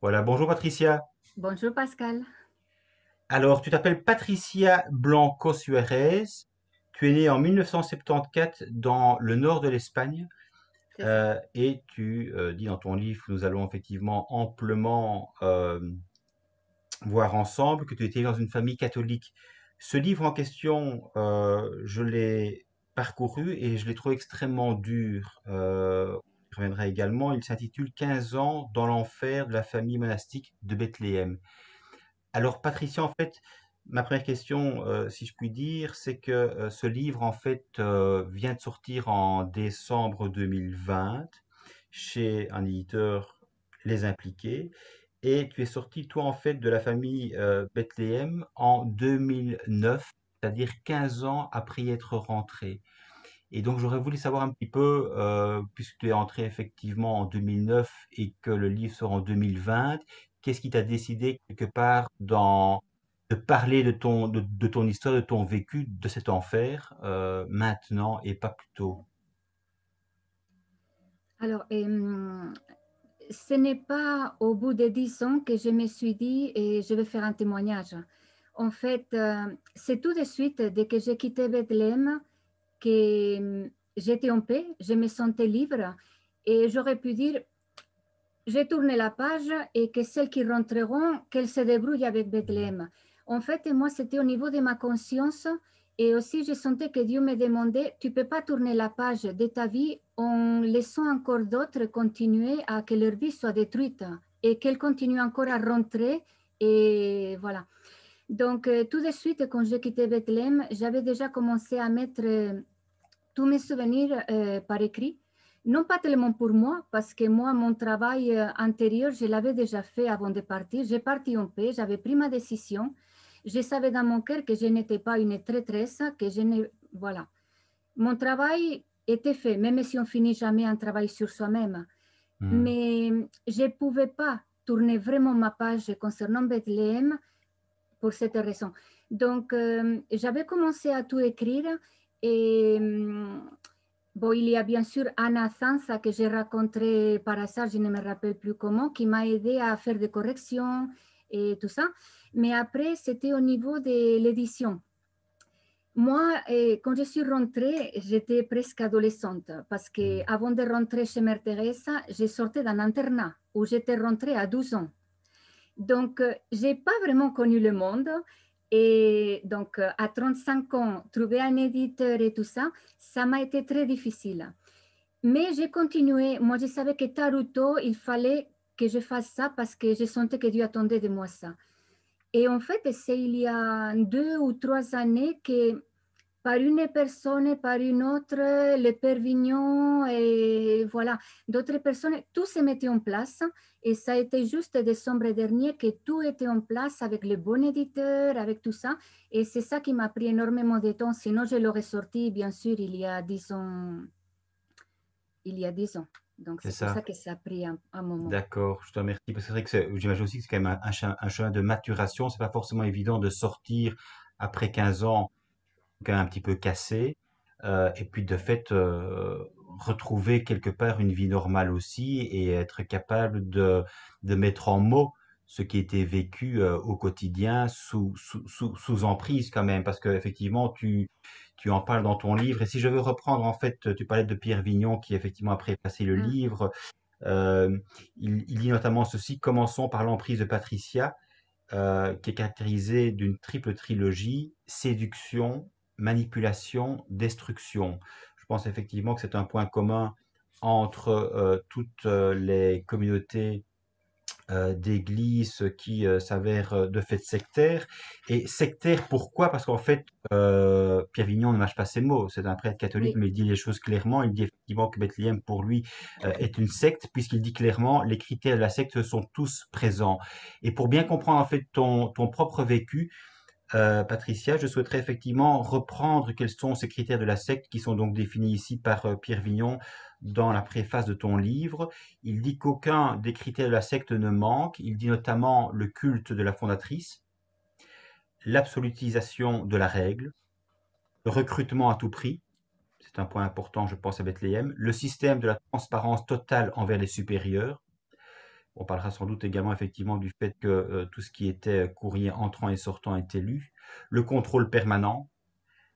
Voilà, bonjour Patricia. Bonjour Pascal. Alors, tu t'appelles Patricia Blanco Suárez. Tu es née en 1974 dans le nord de l'Espagne. C'est ça. Et tu dis dans ton livre, nous allons effectivement amplement voir ensemble que tu étais dans une famille catholique. Ce livre en question, je l'ai parcouru et je l'ai trouvé extrêmement dur. Je reviendrai également. Il s'intitule 15 ans dans l'enfer de la famille monastique de Bethléem. Alors, Patricia, en fait, ma première question, si je puis dire, c'est que ce livre, en fait, vient de sortir en décembre 2020 chez un éditeur, Les Impliqués, et tu es sorti, toi, en fait, de la famille Bethléem en 2009, c'est-à-dire 15 ans après y être rentré. Et donc, j'aurais voulu savoir un petit peu, puisque tu es entré effectivement en 2009 et que le livre sort en 2020, qu'est-ce qui t'a décidé quelque part de parler de ton histoire, de ton vécu, de cet enfer, maintenant et pas plus tôt? Alors, ce n'est pas au bout de 10 ans que je me suis dit et je vais faire un témoignage. En fait, c'est tout de suite, dès que j'ai quitté Bethléem, que j'étais en paix, je me sentais libre et j'aurais pu dire, j'ai tourné la page et que celles qui rentreront, qu'elles se débrouillent avec Bethléem. En fait, moi, c'était au niveau de ma conscience et aussi je sentais que Dieu me demandait, tu ne peux pas tourner la page de ta vie en laissant encore d'autres continuer à que leur vie soit détruite et qu'elles continuent encore à rentrer. Et voilà. Donc, tout de suite, quand j'ai quitté Bethléem, j'avais déjà commencé à mettre tous mes souvenirs par écrit. Non pas tellement pour moi, parce que moi, mon travail antérieur, je l'avais déjà fait avant de partir. J'ai parti en paix, j'avais pris ma décision. Je savais dans mon cœur que je n'étais pas une traîtresse, que je ne... Voilà. Mon travail était fait, même si on finit jamais un travail sur soi-même. Hmm. Mais je ne pouvais pas tourner vraiment ma page concernant Bethléem pour cette raison. Donc, j'avais commencé à tout écrire et bon, il y a bien sûr Anna Sansa que j'ai rencontrée par hasard, je ne me rappelle plus comment, qui m'a aidé à faire des corrections et tout ça. Mais après, c'était au niveau de l'édition. Moi, quand je suis rentrée, j'étais presque adolescente parce que Hmm. avant de rentrer chez Mère Teresa, j'ai sorti d'un internat où j'étais rentrée à 12 ans. Donc, je n'ai pas vraiment connu le monde. Et donc, à 35 ans, trouver un éditeur et tout ça, ça m'a été très difficile. Mais j'ai continué. Moi, je savais que tard ou tôt, il fallait que je fasse ça parce que je sentais que Dieu attendait de moi ça. Et en fait, c'est il y a 2 ou 3 années que par une personne, par une autre, le Père Vignon et voilà, d'autres personnes, tout se mettait en place. Et ça a été juste décembre dernier que tout était en place avec le bon éditeur, avec tout ça. Et c'est ça qui m'a pris énormément de temps. Sinon, je l'aurais sorti, bien sûr, il y a 10 ans. Il y a 10 ans. Donc, C'est c'est pour ça. ça que ça a pris un moment. D'accord, je te remercie. Parce que c'est vrai que j'imagine aussi que c'est quand même un chemin de maturation. C'est pas forcément évident de sortir après 15 ans quand même un petit peu cassé, et puis de fait retrouver quelque part une vie normale aussi et être capable de mettre en mots ce qui était vécu au quotidien sous emprise quand même, parce que effectivement tu en parles dans ton livre. Et si je veux reprendre en fait, tu parlais de Pierre Vignon qui effectivement a préfacé le Mm. livre. euh, il dit notamment ceci: commençons par l'emprise de Patricia, qui est caractérisé d'une triple trilogie: séduction, manipulation, destruction. Je pense effectivement que c'est un point commun entre toutes les communautés d'églises qui s'avèrent de fait sectaires. Et sectaire, pourquoi? Parce qu'en fait, Pierre Vignon ne mâche pas ses mots. C'est un prêtre catholique, Oui, mais il dit les choses clairement. Il dit effectivement que Bethléem, pour lui, est une secte, puisqu'il dit clairement les critères de la secte sont tous présents. Et pour bien comprendre en fait ton propre vécu, Patricia, je souhaiterais effectivement reprendre quels sont ces critères de la secte qui sont donc définis ici par Pierre Vignon dans la préface de ton livre. Il dit qu'aucun des critères de la secte ne manque. Il dit notamment le culte de la fondatrice, l'absolutisation de la règle, le recrutement à tout prix, c'est un point important, je pense, à Bethléem, le système de la transparence totale envers les supérieurs. On parlera sans doute également effectivement du fait que tout ce qui était courrier entrant et sortant était lu. Le contrôle permanent,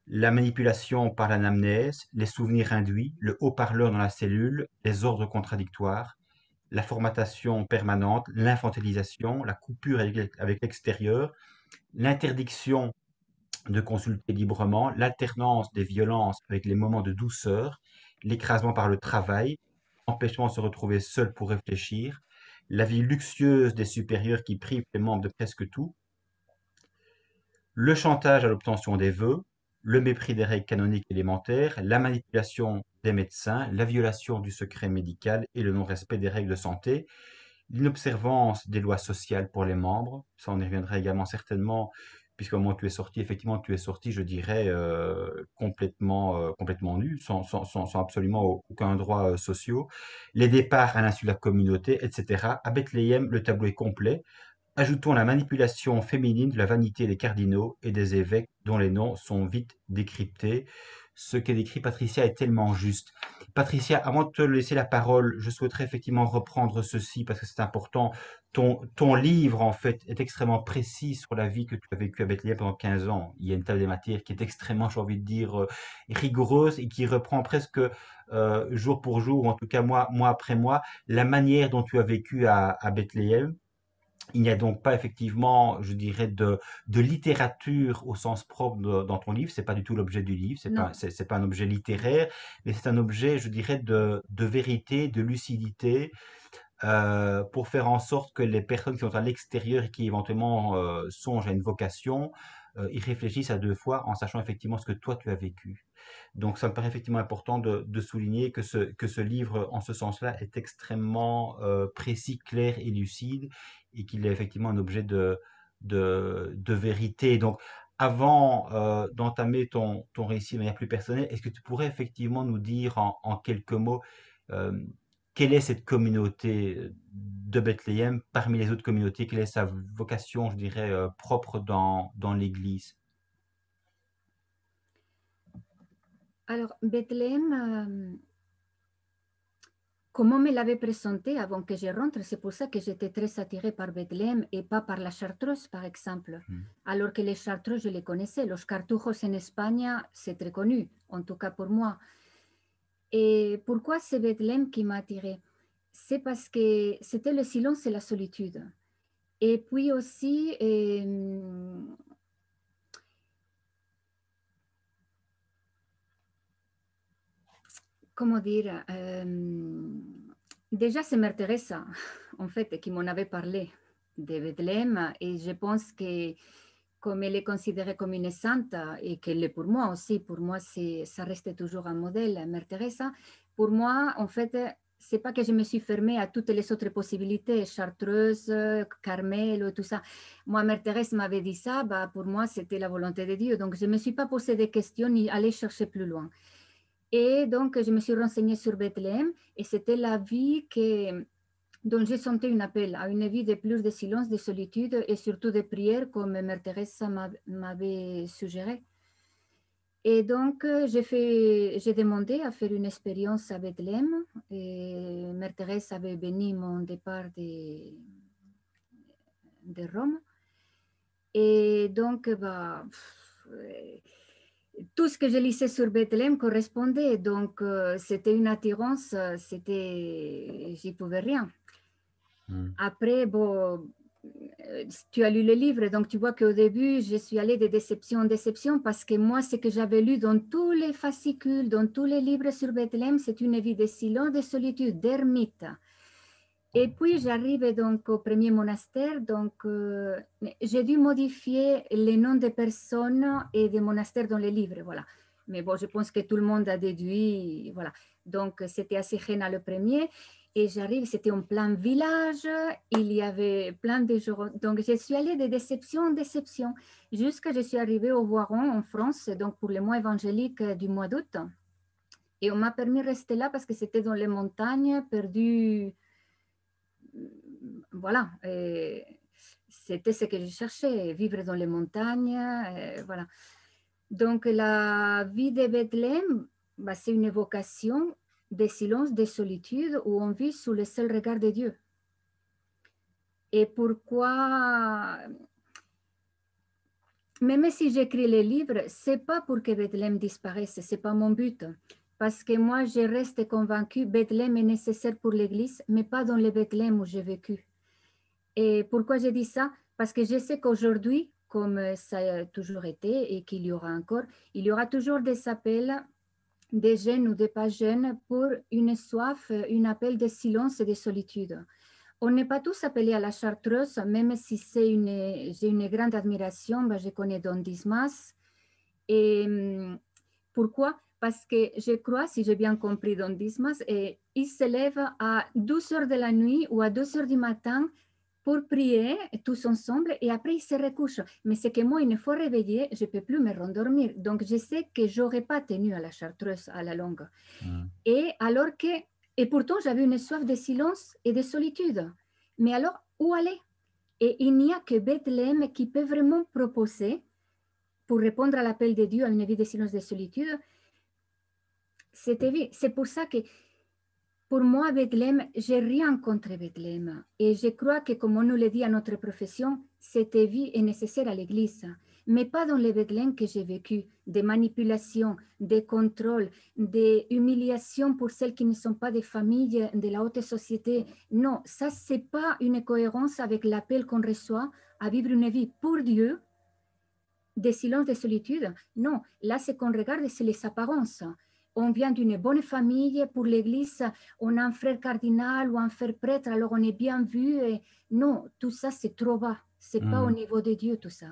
la manipulation par l'anamnèse, les souvenirs induits, le haut-parleur dans la cellule, les ordres contradictoires, la formatation permanente, l'infantilisation, la coupure avec l'extérieur, l'interdiction de consulter librement, l'alternance des violences avec les moments de douceur, l'écrasement par le travail, empêchement de se retrouver seul pour réfléchir, la vie luxueuse des supérieurs qui privent les membres de presque tout, le chantage à l'obtention des vœux, le mépris des règles canoniques élémentaires, la manipulation des médecins, la violation du secret médical et le non-respect des règles de santé, l'inobservance des lois sociales pour les membres, ça on y reviendra également certainement, puisqu'au moment où tu es sorti, effectivement tu es sorti, je dirais, complètement nu, sans absolument aucun droit social, les départs à l'insu de la communauté, etc. À Bethléem, le tableau est complet. Ajoutons la manipulation féminine de la vanité des cardinaux et des évêques dont les noms sont vite décryptés. Ce qu'a décrit Patricia est tellement juste. Patricia, avant de te laisser la parole, je souhaiterais effectivement reprendre ceci parce que c'est important. Ton livre, en fait, est extrêmement précis sur la vie que tu as vécue à Bethléem pendant 15 ans. Il y a une table des matières qui est extrêmement, j'ai envie de dire, rigoureuse et qui reprend presque jour pour jour, ou en tout cas mois après mois, la manière dont tu as vécu à Bethléem. Il n'y a donc pas effectivement, je dirais, de littérature au sens propre dans ton livre. C'est pas du tout l'objet du livre. Non. C'est pas un objet littéraire, mais c'est un objet, je dirais, de vérité, de lucidité, pour faire en sorte que les personnes qui sont à l'extérieur et qui éventuellement songent à une vocation, y réfléchissent à deux fois en sachant effectivement ce que toi tu as vécu. Donc ça me paraît effectivement important de souligner que ce livre, en ce sens-là, est extrêmement précis, clair et lucide, et qu'il est effectivement un objet de vérité. Donc avant d'entamer ton récit de manière plus personnelle, est-ce que tu pourrais effectivement nous dire en quelques mots euh, quelle est cette communauté de Bethléem parmi les autres communautés? Quelle est sa vocation, je dirais, propre dans l'Église? Alors, Bethléem, comme on me l'avait présenté avant que je rentre, c'est pour ça que j'étais très attirée par Bethléem et pas par la Chartreuse, par exemple. Hmm. Alors que les Chartreux, je les connaissais. Los Cartujos en Espagne, c'est très connu, en tout cas pour moi. Et pourquoi c'est Bethléem qui m'a attirée? C'est parce que c'était le silence et la solitude. Et puis aussi, comment dire, déjà c'est Mère Teresa, en fait, qui m'en avait parlé de Bethléem. Et je pense que comme elle est considérée comme une sainte et qu'elle l'est pour moi aussi, pour moi, ça reste toujours un modèle, Mère Teresa. Pour moi, en fait, c'est pas que je me suis fermée à toutes les autres possibilités, Chartreuse, Carmel, tout ça. Moi, Mère Thérèse m'avait dit ça, bah, pour moi, c'était la volonté de Dieu. Donc, je ne me suis pas posé de questions ni allé chercher plus loin. Et donc, je me suis renseignée sur Bethléem et c'était la vie dont j'ai senti un appel à une vie de plus de silence, de solitude et surtout de prière, comme Mère Teresa m'avait suggéré. Et donc, j'ai demandé à faire une expérience à Bethléem. Et Mère Teresa avait béni mon départ de Rome. Et donc, bah, tout ce que je lisais sur Bethléem correspondait. Donc, c'était une attirance, j'y pouvais rien. Après, bon, tu as lu le livre, donc tu vois qu'au début, je suis allée de déception en déception parce que moi, ce que j'avais lu dans tous les fascicules, dans tous les livres sur Bethléem, c'est une vie de silence, de solitude, d'ermite. Et puis, j'arrive donc au premier monastère, donc j'ai dû modifier les noms des personnes et des monastères dans les livres, voilà. Mais bon, je pense que tout le monde a déduit, voilà. Donc, c'était assez Séchéna le premier. Et j'arrive, c'était en plein village, il y avait plein de gens. Donc, je suis allée de déception en déception, jusqu'à je suis arrivée au Voiron, en France, donc pour le mois évangélique du mois d'août. Et on m'a permis de rester là parce que c'était dans les montagnes, perdu. Voilà, c'était ce que je cherchais, vivre dans les montagnes, voilà. Donc, la vie de Bethléem, bah, c'est une évocation de silence, de solitude, où on vit sous le seul regard de Dieu. Et pourquoi, même si j'écris les livres, c'est pas pour que Bethléem disparaisse, c'est pas mon but. Parce que moi, je reste convaincue, Bethléem est nécessaire pour l'Église, mais pas dans le Bethléem où j'ai vécu. Et pourquoi je dis ça? Parce que je sais qu'aujourd'hui, comme ça a toujours été et qu'il y aura encore, il y aura toujours des appels des jeunes ou des pas jeunes pour une soif, un appel de silence et de solitude. On n'est pas tous appelés à la chartreuse, même si j'ai une grande admiration. Ben, je connais Don Dismas. Et pourquoi? Parce que je crois, si j'ai bien compris Don Dismas, et il se lève à 12 heures de la nuit ou à 2 heures du matin pour prier tous ensemble et après il se recouche. Mais c'est que moi, une fois réveillée, je ne peux plus me rendormir. Donc je sais que je n'aurais pas tenu à la chartreuse à la longue. Mm. Et alors que, et pourtant j'avais une soif de silence et de solitude. Mais alors, où aller? Et il n'y a que Bethléem qui peut vraiment proposer, pour répondre à l'appel de Dieu à une vie de silence et de solitude, cette vie. C'est pour ça que pour moi, Bethléem, j'ai rien contre Bethléem. Et je crois que, comme on nous le dit à notre profession, cette vie est nécessaire à l'Église. Mais pas dans le Bethléem que j'ai vécu, des manipulations, des contrôles, des humiliations pour celles qui ne sont pas des familles de la haute société. Non, ça, c'est pas une cohérence avec l'appel qu'on reçoit à vivre une vie pour Dieu, des silences de solitude. Non, là, ce qu'on regarde, c'est les apparences. On vient d'une bonne famille, pour l'Église, on a un frère cardinal ou un frère prêtre, alors on est bien vu. Et non, tout ça, c'est trop bas. C'est pas au Mm. niveau de Dieu, tout ça.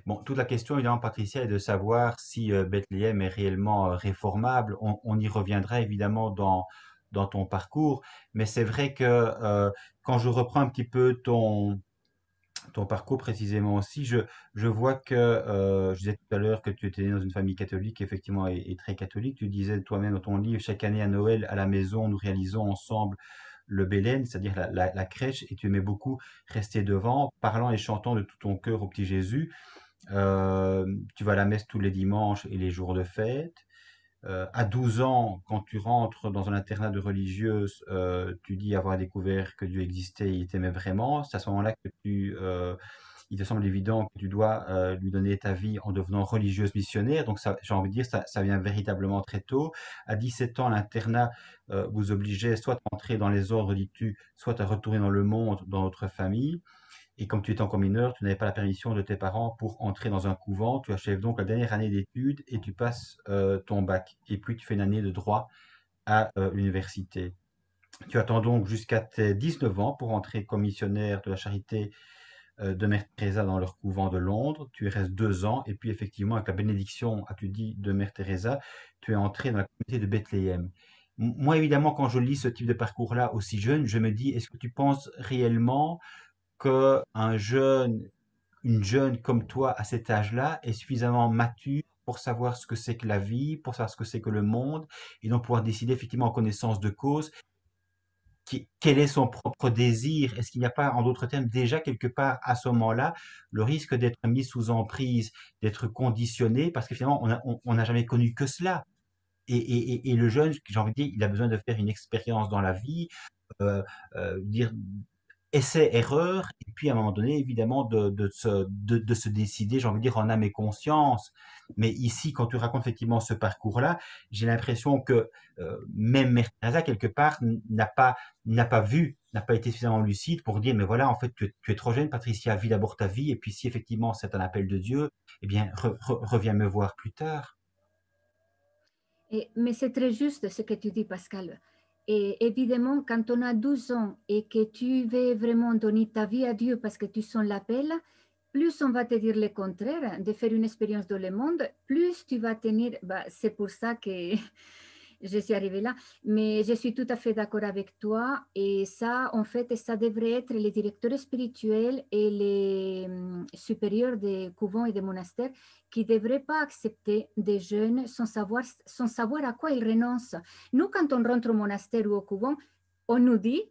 Bon, toute la question, évidemment, Patricia, est de savoir si Bethléem est réellement réformable. On y reviendra évidemment dans ton parcours, mais c'est vrai que quand je reprends un petit peu ton parcours précisément aussi, je vois que, je disais tout à l'heure que tu étais né dans une famille catholique, effectivement, et très catholique. Tu disais toi-même dans ton livre, chaque année à Noël, à la maison, nous réalisons ensemble le Bélène, c'est-à-dire la crèche, et tu aimais beaucoup rester devant, parlant et chantant de tout ton cœur au petit Jésus. Tu vas à la messe tous les dimanches et les jours de fête. À 12 ans, quand tu rentres dans un internat de religieuse, tu dis avoir découvert que Dieu existait et il t'aimait vraiment. C'est à ce moment-là que il te semble évident que tu dois lui donner ta vie en devenant religieuse missionnaire. Donc ça, j'ai envie de dire, ça vient véritablement très tôt. À 17 ans, l'internat vous obligeait soit à entrer dans les ordres, dis-tu, soit à retourner dans le monde, dans notre famille. Et comme tu étais encore mineur, tu n'avais pas la permission de tes parents pour entrer dans un couvent. Tu achèves donc la dernière année d'études et tu passes ton bac. Et puis tu fais une année de droit à l'université. Tu attends donc jusqu'à tes 19 ans pour entrer comme missionnaire de la charité de Mère Teresa dans leur couvent de Londres. Tu y restes 2 ans et puis effectivement avec la bénédiction, as-tu dit, de Mère Teresa, tu es entré dans la communauté de Bethléem. Moi évidemment quand je lis ce type de parcours-là aussi jeune, je me dis est-ce que tu penses réellement qu'un jeune, une jeune comme toi à cet âge-là est suffisamment mature pour savoir ce que c'est que la vie, pour savoir ce que c'est que le monde, et donc pouvoir décider effectivement en connaissance de cause quel est son propre désir. Est-ce qu'il n'y a pas, en d'autres termes, déjà quelque part à ce moment-là, le risque d'être mis sous emprise, d'être conditionné, parce que finalement, on n'a jamais connu que cela. Et le jeune, j'ai envie de dire, il a besoin de faire une expérience dans la vie, euh, dire essai, erreur, et puis à un moment donné, évidemment, de se décider, j'ai envie de dire, en âme et conscience. Mais ici, quand tu racontes effectivement ce parcours-là, j'ai l'impression que même Mère Teresa, quelque part, n'a pas vu, n'a pas été suffisamment lucide pour dire, mais voilà, en fait, tu es trop jeune, Patricia, vis d'abord ta vie, et puis si effectivement c'est un appel de Dieu, eh bien, reviens me voir plus tard. Mais c'est très juste ce que tu dis, Pascal. Et évidemment, quand on a 12 ans et que tu veux vraiment donner ta vie à Dieu parce que tu sens l'appel, plus on va te dire le contraire, de faire une expérience dans le monde, plus tu vas tenir. Bah, c'est pour ça que je suis arrivée là. Mais je suis tout à fait d'accord avec toi. Et ça, en fait, ça devrait être les directeurs spirituels et les supérieurs des couvents et des monastères qui ne devraient pas accepter des jeunes sans savoir à quoi ils renoncent. Nous, quand on rentre au monastère ou au couvent, on nous dit,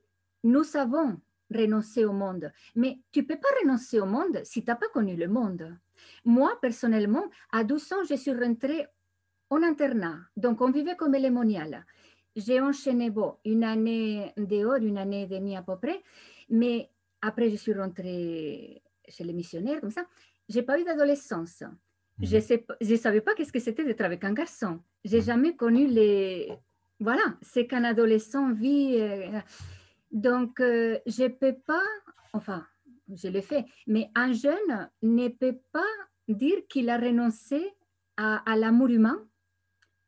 nous savons renoncer au monde. Mais tu ne peux pas renoncer au monde si tu n'as pas connu le monde. Moi, personnellement, à 12 ans, je suis rentrée en internat. Donc, on vivait comme les moniales. J'ai enchaîné une année dehors, une année et demie à peu près. Mais après, je suis rentrée chez les missionnaires, comme ça. J'ai pas eu d'adolescence. Je Mhm. ne savais pas qu'est-ce que c'était d'être avec un garçon. J'ai Mhm. jamais connu les... Voilà, c'est qu'un adolescent vit. Donc, je peux pas... Enfin, je l'ai fait. Mais un jeune ne peut pas dire qu'il a renoncé à l'amour humain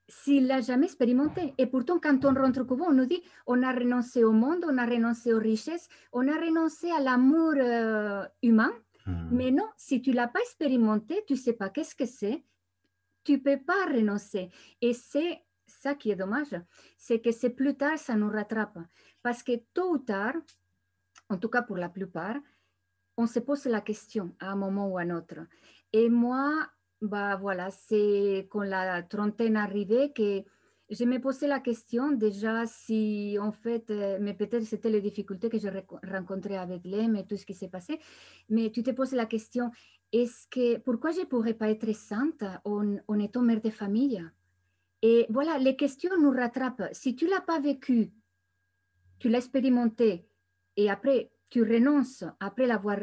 s'il l'a jamais expérimenté. Et pourtant, quand on rentre au couvent, on nous dit on a renoncé au monde, on a renoncé aux richesses, on a renoncé à l'amour humain. Mhm. Mais non, si tu l'as pas expérimenté, tu sais pas qu'est-ce que c'est, tu peux pas renoncer. Et c'est ça qui est dommage, c'est que c'est plus tard, ça nous rattrape. Parce que tôt ou tard, en tout cas pour la plupart, on se pose la question à un moment ou à un autre. Et moi, bah voilà, c'est quand la trentaine arrivait que je me posais la question déjà si en fait, mais peut-être c'était les difficultés que j'ai rencontrées avec l'EM et tout ce qui s'est passé, mais tu te poses la question, est-ce que, pourquoi je ne pourrais pas être sainte en étant mère de famille? Et voilà, les questions nous rattrapent. Si tu ne l'as pas vécu, tu l'as expérimenté et après tu renonces après l'avoir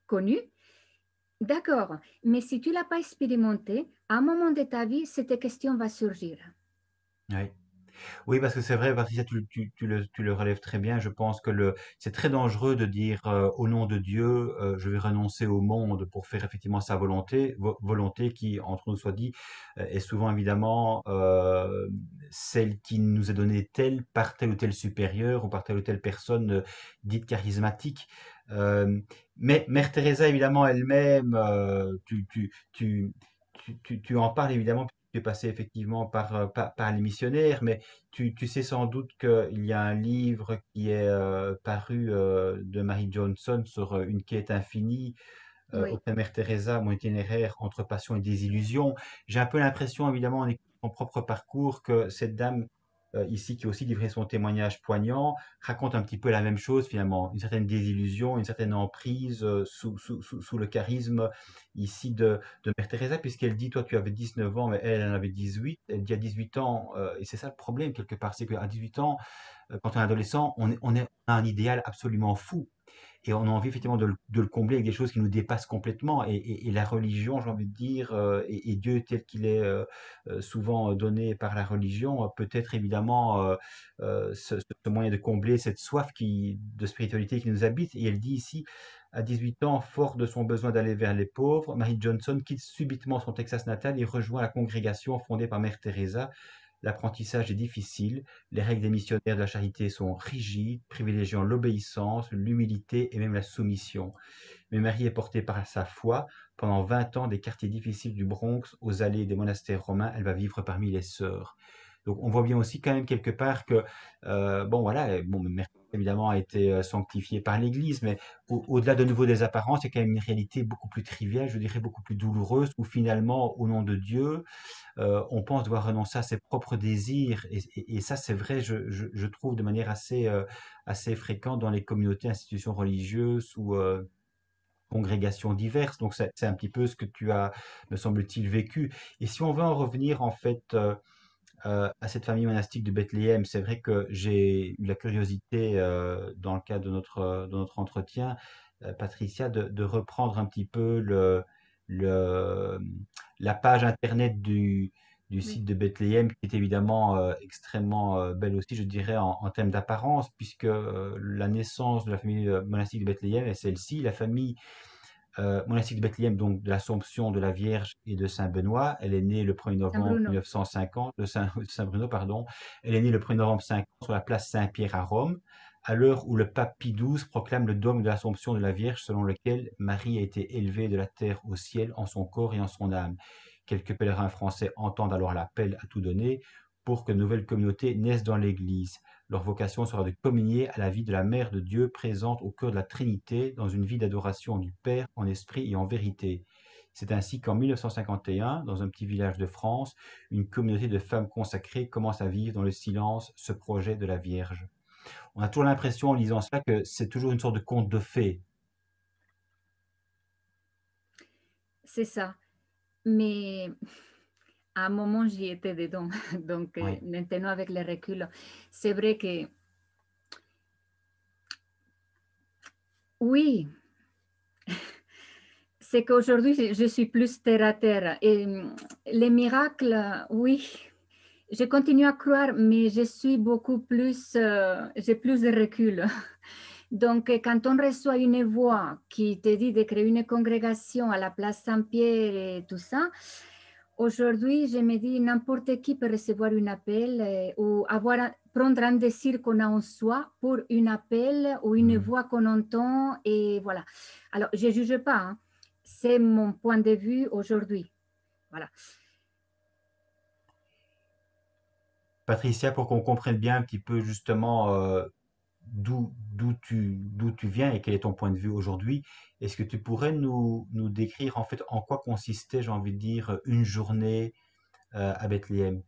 connu, d'accord, mais si tu ne l'as pas expérimenté, à un moment de ta vie, cette question va surgir. Ouais. Oui, parce que c'est vrai, Patricia, tu le relèves très bien. Je pense que c'est très dangereux de dire au nom de Dieu, je vais renoncer au monde pour faire effectivement sa volonté, volonté qui, entre nous soit dit, est souvent évidemment celle qui nous est donnée telle par tel ou tel supérieur ou par telle ou telle personne dite charismatique. Euh, mais Mère Teresa, évidemment, elle-même, tu en parles évidemment, tu es passé effectivement par les missionnaires, mais tu sais sans doute qu'il y a un livre qui est paru de Mary Johnson sur une quête infinie, Oui, Auprès Mère Teresa, mon itinéraire entre passion et désillusion. J'ai un peu l'impression, évidemment, en écoutant mon propre parcours, que cette dame ici, qui a aussi livré son témoignage poignant, raconte un petit peu la même chose finalement, une certaine désillusion, une certaine emprise sous le charisme ici de Mère Teresa, puisqu'elle dit, toi tu avais 19 ans, mais elle en avait 18. Elle dit à 18 ans, et c'est ça le problème quelque part, c'est qu'à 18 ans, quand on est adolescent, on a un idéal absolument fou. Et on a envie effectivement de le combler avec des choses qui nous dépassent complètement. Et la religion, j'ai envie de dire, et Dieu tel qu'il est souvent donné par la religion, peut être évidemment ce moyen de combler cette soif de spiritualité qui nous habite. Et elle dit ici, à 18 ans, fort de son besoin d'aller vers les pauvres, Mary Johnson quitte subitement son Texas natal et rejoint la congrégation fondée par Mère Teresa. L'apprentissage est difficile, les règles des missionnaires de la charité sont rigides, privilégiant l'obéissance, l'humilité et même la soumission. Mais Marie est portée par sa foi. Pendant 20 ans, des quartiers difficiles du Bronx aux allées des monastères romains, elle va vivre parmi les sœurs. Donc on voit bien aussi quand même quelque part que, bon voilà, bon, Marie évidemment a été sanctifiée par l'Église, mais au-delà de nouveau des apparences, il y a quand même une réalité beaucoup plus triviale, je dirais beaucoup plus douloureuse, où finalement, au nom de Dieu, on pense devoir renoncer à ses propres désirs. Et ça, c'est vrai, je trouve de manière assez fréquente dans les communautés, institutions religieuses ou congrégations diverses. Donc, c'est un petit peu ce que tu as, me semble-t-il, vécu. Et si on veut en revenir, en fait, à cette famille monastique de Bethléem, c'est vrai que j'ai eu la curiosité, dans le cadre de notre entretien, Patricia, de reprendre un petit peu le, la page internet du oui, site de Bethléem, qui est évidemment extrêmement belle aussi, je dirais, en termes d'apparence, puisque la naissance de la famille monastique de Bethléem est celle-ci. La famille monastique de Bethléem, donc de l'Assomption de la Vierge et de Saint Benoît. Elle est née le 1er San novembre Bruno. 1950, de Saint Bruno, pardon. Elle est née le 1er novembre 50 sur la place Saint-Pierre à Rome, à l'heure où le pape Pie XII proclame le dogme de l'Assomption de la Vierge, selon lequel Marie a été élevée de la terre au ciel en son corps et en son âme. Quelques pèlerins français entendent alors l'appel à tout donner pour que de nouvelles communautés naissent dans l'Église. Leur vocation sera de communier à la vie de la Mère de Dieu présente au cœur de la Trinité dans une vie d'adoration du Père en esprit et en vérité. C'est ainsi qu'en 1951, dans un petit village de France, une communauté de femmes consacrées commence à vivre dans le silence ce projet de la Vierge. On a toujours l'impression en lisant cela que c'est toujours une sorte de conte de fées. C'est ça. Mais à un moment, j'y étais dedans. Donc, Oui. maintenant, avec le recul, c'est vrai que Oui, c'est qu'aujourd'hui, je suis plus terre à terre. Et les miracles, oui, je continue à croire, mais je suis beaucoup plus, j'ai plus de recul. Donc, quand on reçoit une voix qui te dit de créer une congrégation à la place Saint-Pierre et tout ça, aujourd'hui, je me dis n'importe qui peut recevoir un appel ou prendre un désir qu'on a en soi pour un appel ou une Mhm. voix qu'on entend. Et voilà. Alors, je ne juge pas, hein. C'est mon point de vue aujourd'hui. Voilà. Patricia, pour qu'on comprenne bien un petit peu justement d'où tu viens et quel est ton point de vue aujourd'hui, est-ce que tu pourrais nous décrire en fait en quoi consistait, j'ai envie de dire, une journée à Bethléem?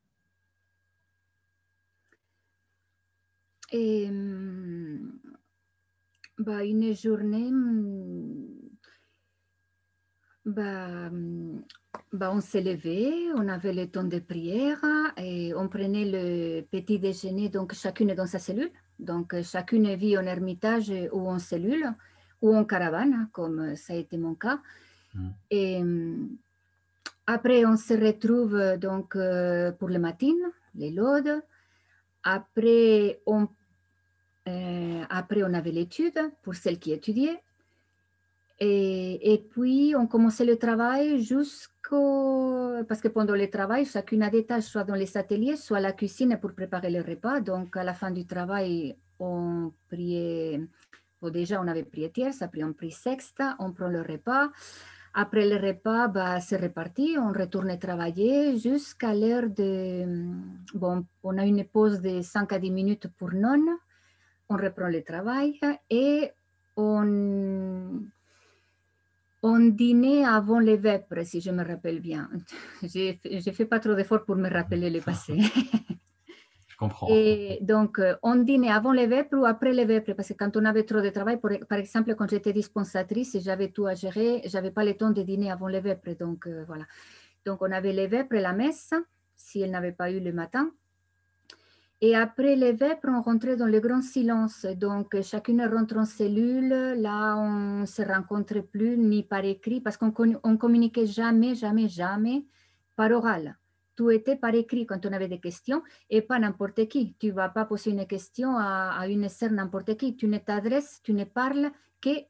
Et bah, une journée, bah, on s'est levé, on avait le temps de prière et on prenait le petit déjeuner, donc chacune dans sa cellule. Donc chacune vit en ermitage ou en cellule ou en caravane, comme ça a été mon cas. Mhm. Et après, on se retrouve donc pour le matin, les laudes. Après, on avait l'étude pour celles qui étudiaient. Et puis, on commençait le travail jusqu'au... Parce que pendant le travail, chacune a des tâches, soit dans les ateliers, soit à la cuisine pour préparer le repas. Donc, à la fin du travail, on priait... Bon, déjà, on avait prié tierce, après on prie sexte, on prend le repas. Après le repas, bah, c'est reparti, on retourne travailler jusqu'à l'heure de... Bon, on a une pause de 5 à 10 minutes pour non. On reprend le travail et on on dînait avant les vêpres, si je me rappelle bien. Je fais pas trop d'efforts pour me rappeler le passé. Je comprends. Et donc, on dînait avant les vêpres ou après les vêpres, parce que quand on avait trop de travail, par exemple, quand j'étais dispensatrice et j'avais tout à gérer, j'avais pas le temps de dîner avant les vêpres. Donc, voilà. Donc, on avait les vêpres et la messe, si elle n'avait pas eu le matin. Et après les vêpres, on rentrait dans le grand silence. Donc, chacune rentre en cellule. Là, on ne se rencontre plus ni par écrit parce qu'on ne communiquait jamais, jamais, jamais par oral. Tout était par écrit quand on avait des questions et pas n'importe qui. Tu ne vas pas poser une question à une sœur n'importe qui. Tu ne t'adresses, tu ne parles qu'à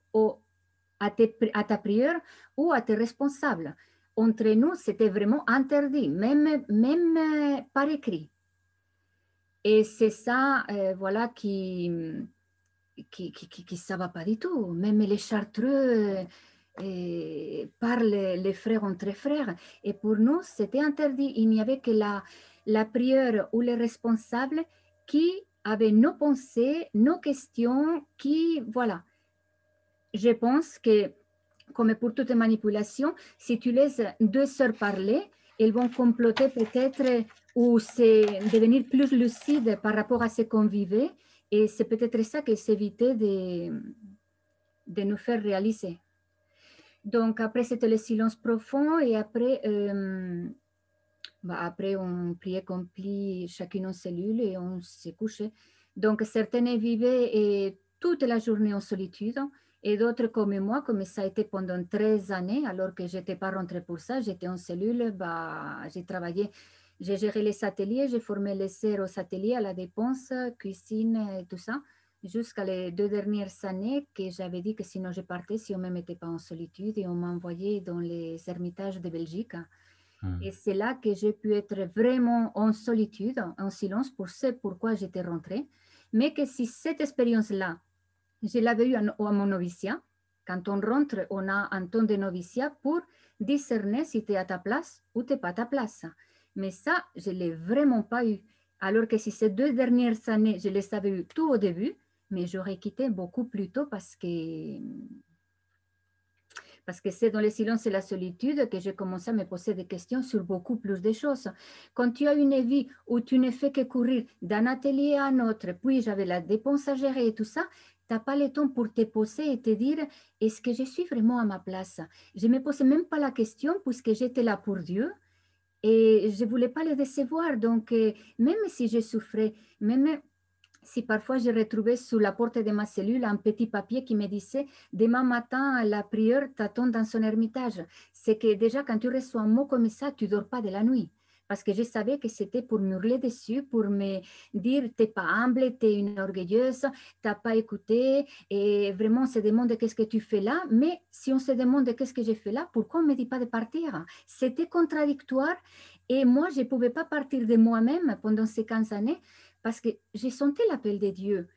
ta prière ou à tes responsables. Entre nous, c'était vraiment interdit, même par écrit. Et c'est ça, voilà, qui ça va pas du tout. Même les Chartreux parlent les frères entre frères. Et pour nous, c'était interdit. Il n'y avait que la prière ou les responsables qui avaient nos pensées, nos questions, qui, voilà. Je pense que, comme pour toute manipulation, si tu laisses deux sœurs parler, elles vont comploter peut-être ou devenir plus lucides par rapport à ce qu'on vivait. Et c'est peut-être ça qu'elles s'évitaient de nous faire réaliser. Donc, après, c'était le silence profond et après, après on priait qu'on plie chacune en cellule et on s'est couché. Donc, certaines vivaient toute la journée en solitude et d'autres comme moi, comme ça a été pendant 13 années, alors que je n'étais pas rentrée pour ça, j'étais en cellule, j'ai travaillé, j'ai géré les ateliers, j'ai formé les sœurs aux ateliers, à la dépense, cuisine et tout ça, jusqu'à les 2 dernières années que j'avais dit que sinon je partais si on ne me mettait pas en solitude et on m'envoyait dans les ermitages de Belgique. Mhm. Et c'est là que j'ai pu être vraiment en solitude, en silence, pour ce pourquoi j'étais rentrée. Mais que si cette expérience-là, je l'avais eue à mon noviciat, quand on rentre, on a un temps de noviciat pour discerner si tu es à ta place ou tu n'es pas à ta place. Mais ça, je ne l'ai vraiment pas eu. Alors que si ces 2 dernières années, je les avais eu tout au début, mais j'aurais quitté beaucoup plus tôt parce que c'est dans le silence et la solitude que j'ai commencé à me poser des questions sur beaucoup plus de choses. Quand tu as une vie où tu ne fais que courir d'un atelier à un autre, puis j'avais la dépense à gérer et tout ça, tu n'as pas le temps pour te poser et te dire, est-ce que je suis vraiment à ma place? Je ne me posais même pas la question puisque j'étais là pour Dieu et je ne voulais pas le décevoir. Donc, même si je souffrais, même si parfois je retrouvais sous la porte de ma cellule un petit papier qui me disait demain matin, la prieure t'attend dans son ermitage. C'est que déjà, quand tu reçois un mot comme ça, tu ne dors pas de la nuit. Parce que je savais que c'était pour m'hurler dessus, pour me dire t'es pas humble, t'es une orgueilleuse, t'as pas écouté, et vraiment on se demande qu'est-ce que tu fais là. Mais si on se demande qu'est-ce que j'ai fait là, pourquoi on ne me dit pas de partir? C'était contradictoire et moi, je ne pouvais pas partir de moi-même pendant ces 15 années parce que j'ai senti l'appel de Dieu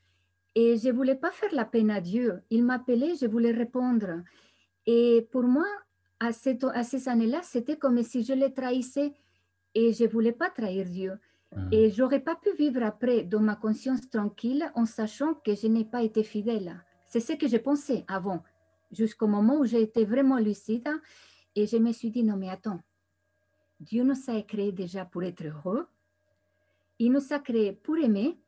et je ne voulais pas faire la peine à Dieu. Il m'appelait, je voulais répondre. Et pour moi, à ces années-là, c'était comme si je le trahissais et je ne voulais pas trahir Dieu. Mhm. Et je n'aurais pas pu vivre après dans ma conscience tranquille en sachant que je n'ai pas été fidèle. C'est ce que je pensais avant, jusqu'au moment où j'ai été vraiment lucide et je me suis dit, non mais attends, Dieu nous a créés déjà pour être heureux, il nous a créés pour aimer.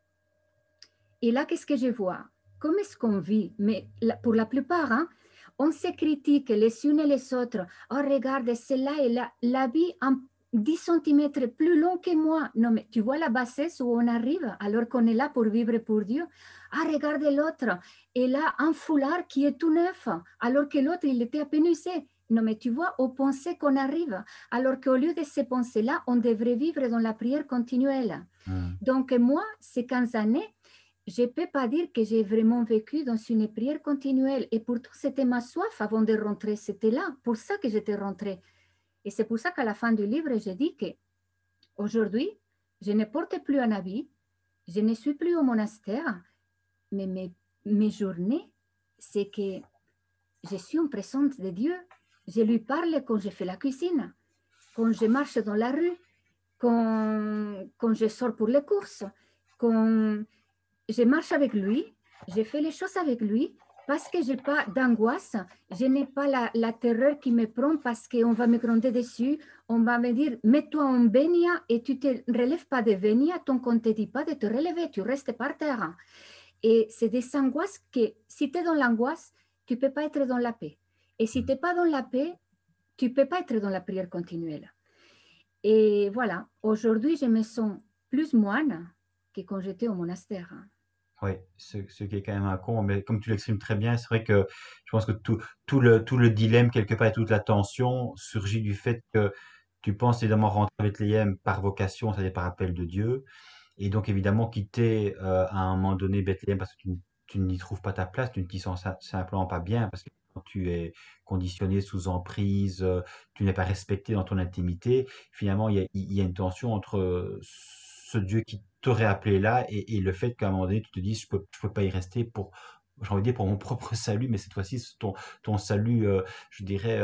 Et là, qu'est-ce que je vois? Comment est-ce qu'on vit? Mais pour la plupart, hein, on se critique les unes et les autres. Oh, regarde, celle-là, elle a la vie en 10 centimètres plus long que moi. Non, mais tu vois la bassesse où on arrive alors qu'on est là pour vivre pour Dieu. Ah, regarde l'autre. Elle a un foulard qui est tout neuf alors que l'autre, il était à peine usé. Non, mais tu vois, aux pensées qu'on arrive, alors qu'au lieu de ces pensées-là, on devrait vivre dans la prière continuelle. Mhm. Donc, moi, ces 15 années, je ne peux pas dire que j'ai vraiment vécu dans une prière continuelle. Et pourtant, c'était ma soif avant de rentrer. C'était là, pour ça que j'étais rentrée. Et c'est pour ça qu'à la fin du livre, j'ai dit que aujourd'hui, je ne porte plus un habit, je ne suis plus au monastère, mais mes journées, c'est que je suis en présence de Dieu. Je lui parle quand je fais la cuisine, quand je marche dans la rue, quand je sors pour les courses, quand je marche avec lui, je fais les choses avec lui parce que je n'ai pas d'angoisse, je n'ai pas la terreur qui me prend parce qu'on va me gronder dessus, on va me dire mets-toi en bénia et tu ne te relèves pas de bénia tant qu'on ne te dit pas de te relever, tu restes par terre. Et c'est des angoisses que si tu es dans l'angoisse, tu ne peux pas être dans la paix. Et si tu n'es pas dans la paix, tu ne peux pas être dans la prière continuelle. Et voilà, aujourd'hui, je me sens plus moine que quand j'étais au monastère. Oui, ce qui est quand même un con, mais comme tu l'exprimes très bien, c'est vrai que je pense que tout le dilemme, quelque part, et toute la tension surgit du fait que tu penses évidemment rentrer à Bethléem par vocation, c'est-à-dire par appel de Dieu, et donc évidemment quitter à un moment donné Bethléem parce que tu n'y trouves pas ta place, tu ne t'y sens simplement pas bien, parce que quand tu es conditionné sous emprise, tu n'es pas respecté dans ton intimité, finalement il y a une tension entre ce Dieu qui t'aurait appelé là et le fait qu'à un moment donné tu te dises je peux pas y rester pour, j'ai envie de dire pour mon propre salut, mais cette fois-ci c'est ton salut, je dirais,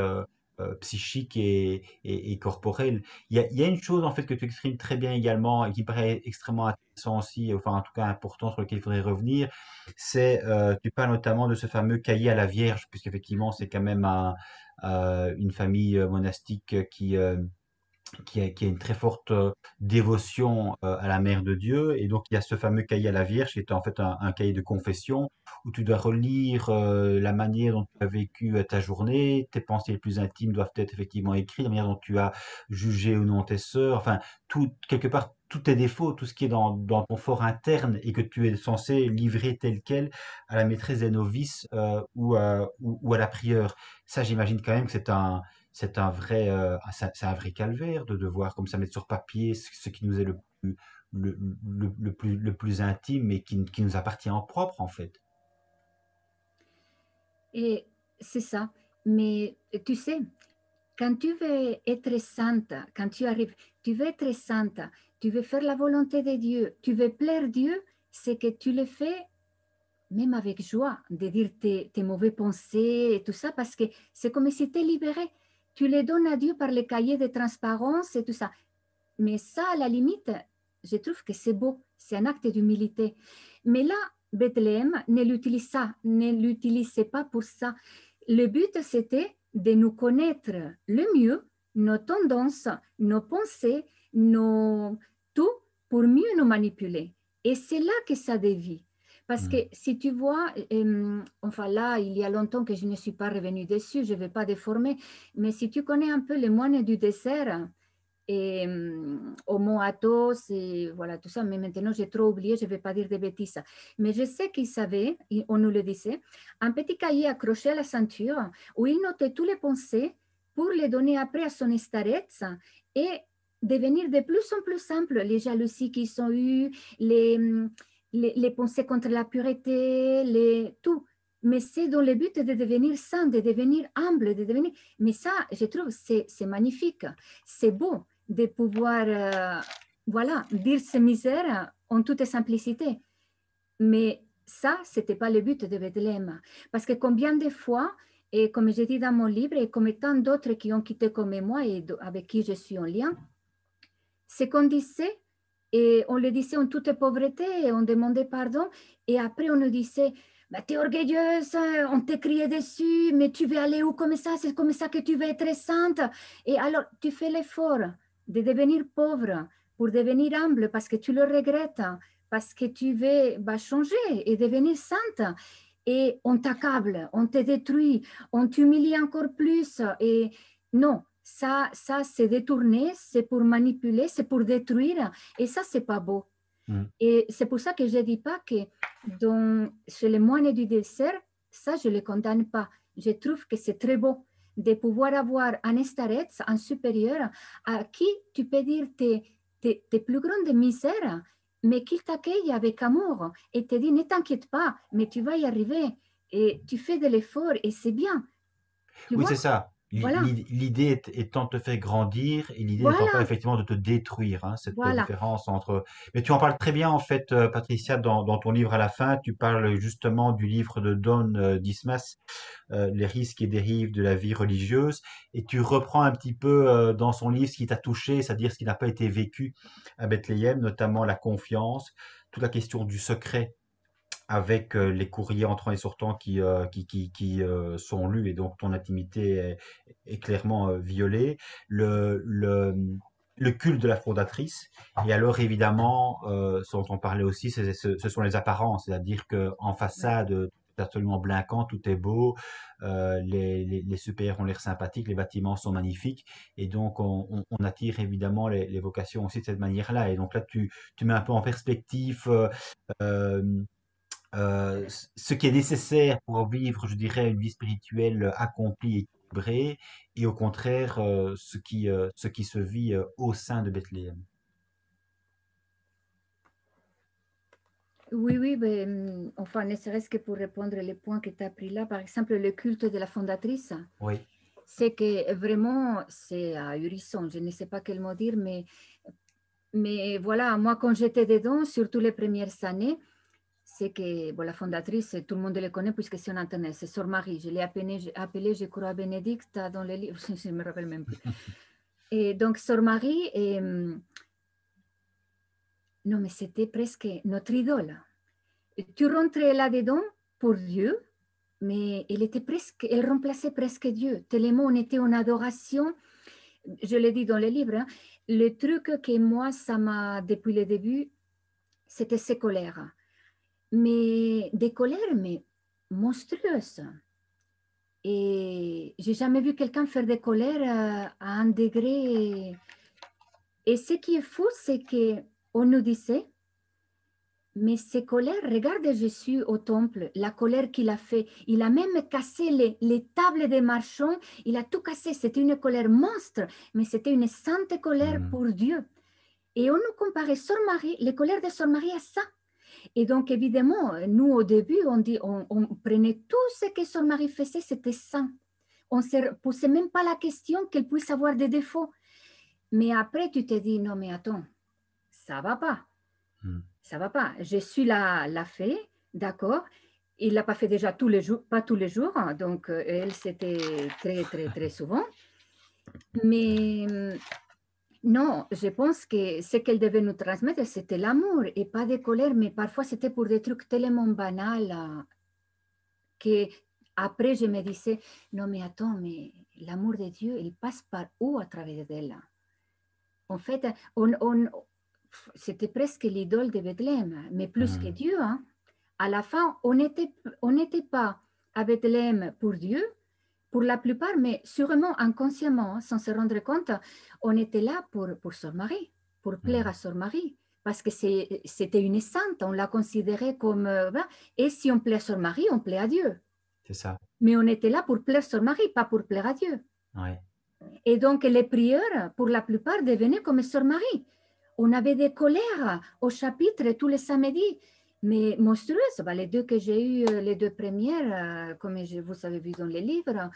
psychique et corporel. Il y a une chose en fait que tu exprimes très bien également et qui me paraît extrêmement intéressant aussi, enfin en tout cas important sur lequel il faudrait revenir, c'est tu parles notamment de ce fameux cahier à la Vierge, puisqu'effectivement c'est quand même une famille monastique qui a une très forte dévotion à la Mère de Dieu. Et donc, il y a ce fameux cahier à la Vierge, qui est en fait un cahier de confession, où tu dois relire la manière dont tu as vécu ta journée, tes pensées les plus intimes doivent être effectivement écrites, la manière dont tu as jugé ou non tes sœurs, enfin, tout, quelque part, tous tes défauts, tout ce qui est dans ton fort interne et que tu es censé livrer tel quel à la maîtresse des novices ou à la prieure. Ça, j'imagine quand même que c'est un vrai calvaire de devoir comme ça mettre sur papier ce qui nous est le plus intime et qui nous appartient en propre en fait. Et c'est ça. Mais tu sais, quand tu veux être sainte, quand tu arrives, tu veux être sainte, tu veux faire la volonté de Dieu, tu veux plaire Dieu, c'est que tu le fais même avec joie, de dire tes mauvaises pensées et tout ça, parce que c'est comme si tu es libéré. Tu les donnes à Dieu par les cahiers de transparence et tout ça. Mais ça, à la limite, je trouve que c'est beau, c'est un acte d'humilité. Mais là, Bethléem ne l'utilisait pas pour ça. Le but, c'était de nous connaître le mieux, nos tendances, nos pensées, tout pour mieux nous manipuler. Et c'est là que ça dévie. Parce que Mm. si tu vois, enfin là, il y a longtemps que je ne suis pas revenue dessus, je ne vais pas déformer, mais si tu connais un peu les moines du désert, et Homo Athos, et voilà tout ça. Mais maintenant, j'ai trop oublié, je ne vais pas dire des bêtises. Mais je sais qu'il savait, on nous le disait, un petit cahier accroché à la ceinture où il notait tous les pensées pour les donner après à son starets et devenir de plus en plus simple les jalousies qu'ils ont eues, les pensées contre la pureté, tout. Mais c'est dans le but de devenir saint, de devenir humble, de devenir... Mais ça, je trouve, c'est magnifique, c'est beau de pouvoir, voilà, dire ces misères en toute simplicité. Mais ça, ce n'était pas le but de Bethléem. Parce que combien de fois, et comme j'ai dit dans mon livre, et comme tant d'autres qui ont quitté comme moi et avec qui je suis en lien, c'est qu'on disait, et on le disait en toute pauvreté, et on demandait pardon, et après on nous disait, bah, t'es orgueilleuse, on te criait dessus, mais tu veux aller où comme ça, c'est comme ça que tu veux être sainte. Et alors, tu fais l'effort de devenir pauvre pour devenir humble parce que tu le regrettes, parce que tu veux changer et devenir sainte. Et on t'accable, on te détruit, on t'humilie encore plus. Et non, ça c'est détourné, c'est pour manipuler, c'est pour détruire. Et ça, c'est pas beau. Mm. Et c'est pour ça que je ne dis pas que chez les moines du dessert, ça, je ne le condamne pas. Je trouve que c'est très beau de pouvoir avoir un starets, un supérieur, à qui tu peux dire tes plus grandes misères, mais qu'il t'accueille avec amour et te dit, ne t'inquiète pas, mais tu vas y arriver. Et tu fais de l'effort et c'est bien. Tu Oui, vois? c'est ça. Voilà, L'idée étant de te faire grandir et l'idée n'étant pas voilà, effectivement de te détruire, hein, cette voilà. différence entre... Mais tu en parles très bien en fait, Patricia, dans ton livre à la fin, tu parles justement du livre de Don Dismas, Les risques et dérives de la vie religieuse, et tu reprends un petit peu dans son livre ce qui t'a touché, c'est-à-dire ce qui n'a pas été vécu à Bethléem, notamment la confiance, toute la question du secret avec les courriers entrants et sortants qui sont lus et donc ton intimité est clairement violée, le culte de la fondatrice, et alors évidemment, ce dont on parlait aussi, ce sont les apparences, c'est-à-dire qu'en Ouais. façade, tout est absolument blinquant, tout est beau, les supérieurs ont l'air sympathiques, les bâtiments sont magnifiques, et donc on attire évidemment les vocations aussi de cette manière-là, et donc là tu mets un peu en perspective euh, ce qui est nécessaire pour vivre, je dirais, une vie spirituelle accomplie, équilibrée, et au contraire, ce qui se vit au sein de Bethléem. Oui, oui, ben, enfin, ne serait-ce que pour répondre les points que tu as pris là, par exemple, le culte de la fondatrice, Oui, c'est que vraiment, c'est ahurissant, je ne sais pas quel mot dire, mais voilà, moi, quand j'étais dedans, surtout les premières années, c'est que bon, la fondatrice, tout le monde le connaît puisque c'est en Internet, c'est Sœur Marie. Je l'ai appelée, je crois, Bénédicte dans les livres, je ne me rappelle même plus. Et donc, Sœur Marie, non, mais c'était presque notre idole. Tu rentrais là-dedans pour Dieu, mais elle remplaçait presque Dieu. Tellement on était en adoration. Je l'ai dit dans le livre, hein, le truc que moi, ça m'a, depuis le début, c'était ses colères. Mais des colères, mais monstrueuses. Et j'ai jamais vu quelqu'un faire des colères à un degré. Et ce qui est fou, c'est que on nous disait, mais ces colères, regarde Jésus au temple, la colère qu'il a fait. Il a même cassé les tables des marchands, il a tout cassé. C'était une colère monstre, mais c'était une sainte colère hmm, pour Dieu. Et on nous comparait Sœur Marie, les colères de Sœur Marie à ça. Et donc, évidemment, nous, au début, on prenait tout ce que Sœur Marie faisait, c'était saint. On ne se posait même pas la question qu'elle puisse avoir des défauts. Mais après, tu te dis, non, mais attends, ça va pas. hmm. Ça va pas. Je suis la fée, d'accord. Il l'a pas fait déjà tous les jours, pas tous les jours, hein, donc elle, c'était très, très, très souvent. Mais non, je pense que ce qu'elle devait nous transmettre, c'était l'amour et pas de colère, mais parfois c'était pour des trucs tellement banals que après je me disais, non mais attends, mais l'amour de Dieu, il passe par où à travers d'elle? En fait, c'était presque l'idole de Bethléem, mais plus que Hmm. Dieu, hein. À la fin, on n'était pas à Bethléem pour Dieu, pour la plupart, mais sûrement inconsciemment, hein, sans se rendre compte, on était là pour Sœur Marie, pour plaire Mhm. à Sœur Marie, parce que c'était une sainte, on l'a considérée comme... voilà. Et si on plaît à Sœur Marie, on plaît à Dieu. C'est ça. Mais on était là pour plaire à Sœur Marie, pas pour plaire à Dieu. Ouais. Et donc, les prières, pour la plupart, devenaient comme Sœur Marie. On avait des colères au chapitre tous les samedis, mais monstrueuses. Bah, les deux que j'ai eues, les deux premières, comme vous avez vu dans les livres,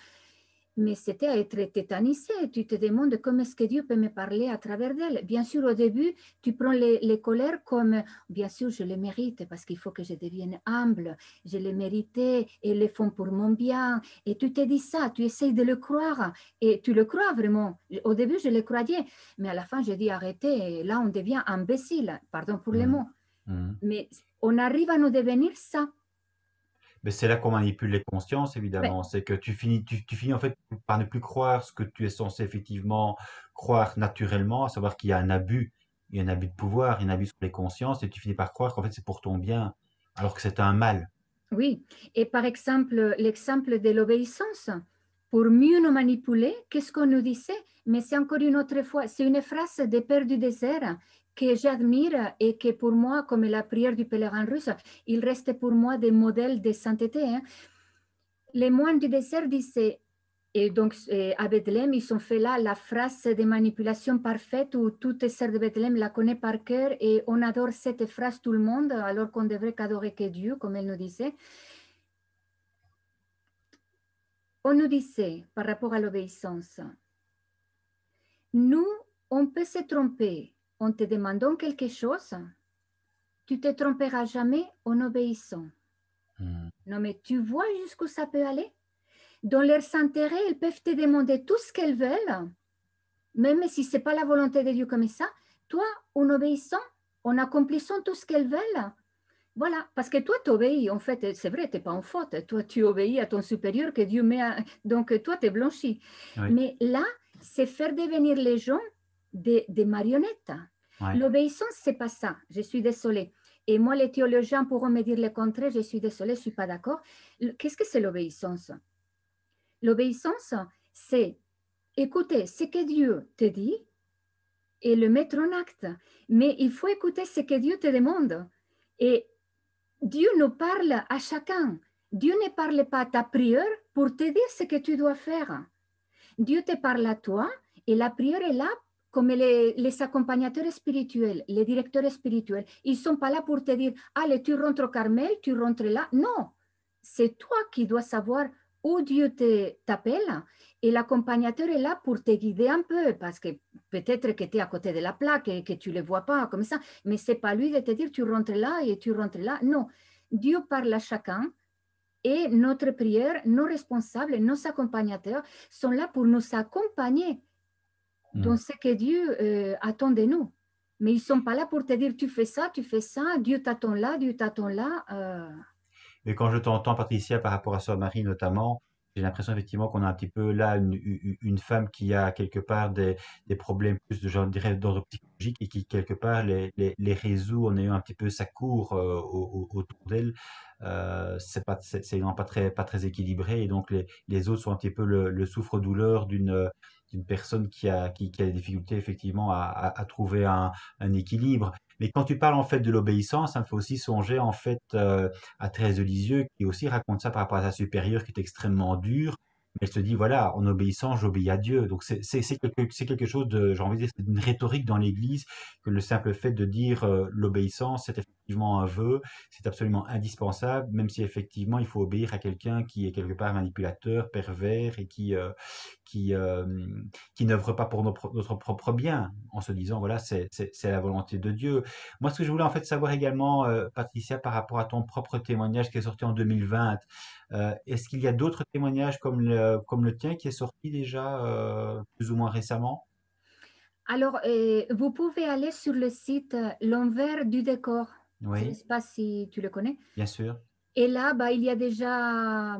mais c'était à être tétanisé. Tu te demandes comment est-ce que Dieu peut me parler à travers d'elle. Bien sûr, au début, tu prends les colères comme, bien sûr, je les mérite parce qu'il faut que je devienne humble. Je les méritais et ils les font pour mon bien. Et tu te dis ça, tu essayes de le croire. Et tu le crois vraiment. Au début, je le croyais. Mais à la fin, j'ai dit arrêtez. Et là, on devient imbécile. Pardon pour les Mhm. mots. Mhm. Mais on arrive à nous devenir ça. Mais c'est là qu'on manipule les consciences, Mais évidemment. C'est que tu finis en fait par ne plus croire ce que tu es censé effectivement croire naturellement, à savoir qu'il y a un abus, il y a un abus de pouvoir, il y a un abus sur les consciences, et tu finis par croire qu'en fait c'est pour ton bien, alors que c'est un mal. oui, et par exemple, l'exemple de l'obéissance, pour mieux nous manipuler, qu'est-ce qu'on nous disait? Mais c'est encore une autre fois, c'est une phrase des Pères du désert que j'admire et que pour moi, comme la prière du pèlerin russe, il reste pour moi des modèles de sainteté, hein. Les moines du désert disaient, et donc à Bethléem, ils ont fait là la phrase de manipulation parfaite où toute sœur de Bethléem la connaît par cœur et on adore cette phrase tout le monde alors qu'on devrait qu'adorer que Dieu, comme elle nous disait. On nous disait par rapport à l'obéissance, nous, on peut se tromper en te demandant quelque chose, tu te tromperas jamais en obéissant. Mhm. Non, mais tu vois jusqu'où ça peut aller? Dans leur intérêt, elles peuvent te demander tout ce qu'elles veulent, même si ce n'est pas la volonté de Dieu comme ça. Toi, en obéissant, en accomplissant tout ce qu'elles veulent, voilà, parce que toi, tu obéis. En fait, c'est vrai, tu n'es pas en faute. Toi, tu obéis à ton supérieur que Dieu met donc, toi, tu es blanchi. Oui, Mais là, c'est faire devenir les gens des marionnettes. ouais. L'obéissance, c'est pas ça. Je suis désolée. Et moi, les théologiens pourront me dire le contraire. Je suis désolée, je ne suis pas d'accord. Qu'est-ce que c'est l'obéissance? L'obéissance, c'est écouter ce que Dieu te dit et le mettre en acte. Mais il faut écouter ce que Dieu te demande. Et Dieu nous parle à chacun. Dieu ne parle pas à ta prière pour te dire ce que tu dois faire. Dieu te parle à toi et la prière est là comme les accompagnateurs spirituels, les directeurs spirituels. Ils ne sont pas là pour te dire, allez, tu rentres au Carmel, tu rentres là. Non, c'est toi qui dois savoir où Dieu t'appelle et l'accompagnateur est là pour te guider un peu parce que peut-être que tu es à côté de la plaque et que tu ne le vois pas comme ça, mais ce n'est pas lui de te dire tu rentres là et tu rentres là. Non, Dieu parle à chacun et notre prière, nos responsables, nos accompagnateurs sont là pour nous accompagner dans Mhm. ce que Dieu attend de nous. Mais ils ne sont pas là pour te dire tu fais ça, Dieu t'attend là, Dieu t'attend là. Et quand je t'entends, Patricia, par rapport à Sœur Marie notamment, j'ai l'impression effectivement qu'on a un petit peu là une femme qui a quelque part des problèmes plus de genre, je dirais, d'ordre psychologique et qui quelque part les résout en ayant un petit peu sa cour autour d'elle. C'est vraiment pas très équilibré et donc les autres sont un petit peu le souffre-douleur d'une personne qui a des difficultés effectivement à trouver un équilibre. Mais quand tu parles en fait de l'obéissance, ça me fait aussi songer en fait à Thérèse de Lisieux, qui aussi raconte ça par rapport à sa supérieure qui est extrêmement dure. Mais elle se dit, voilà, en obéissant, j'obéis à Dieu. Donc c'est quelque chose de, j'ai envie de dire, c'est une rhétorique dans l'Église, que le simple fait de dire l'obéissance, c'est effectivement un vœu, c'est absolument indispensable, même si effectivement il faut obéir à quelqu'un qui est quelque part manipulateur, pervers et qui, euh, qui n'œuvre pas pour notre propre bien, en se disant, voilà, c'est la volonté de Dieu. Moi, ce que je voulais en fait savoir également, Patricia, par rapport à ton propre témoignage qui est sorti en 2020, est-ce qu'il y a d'autres témoignages comme le tien qui est sorti déjà plus ou moins récemment? Alors, vous pouvez aller sur le site L'envers du décor. Je ne Oui, sais pas si tu le connais. bien sûr. Et là, bah, il y a déjà,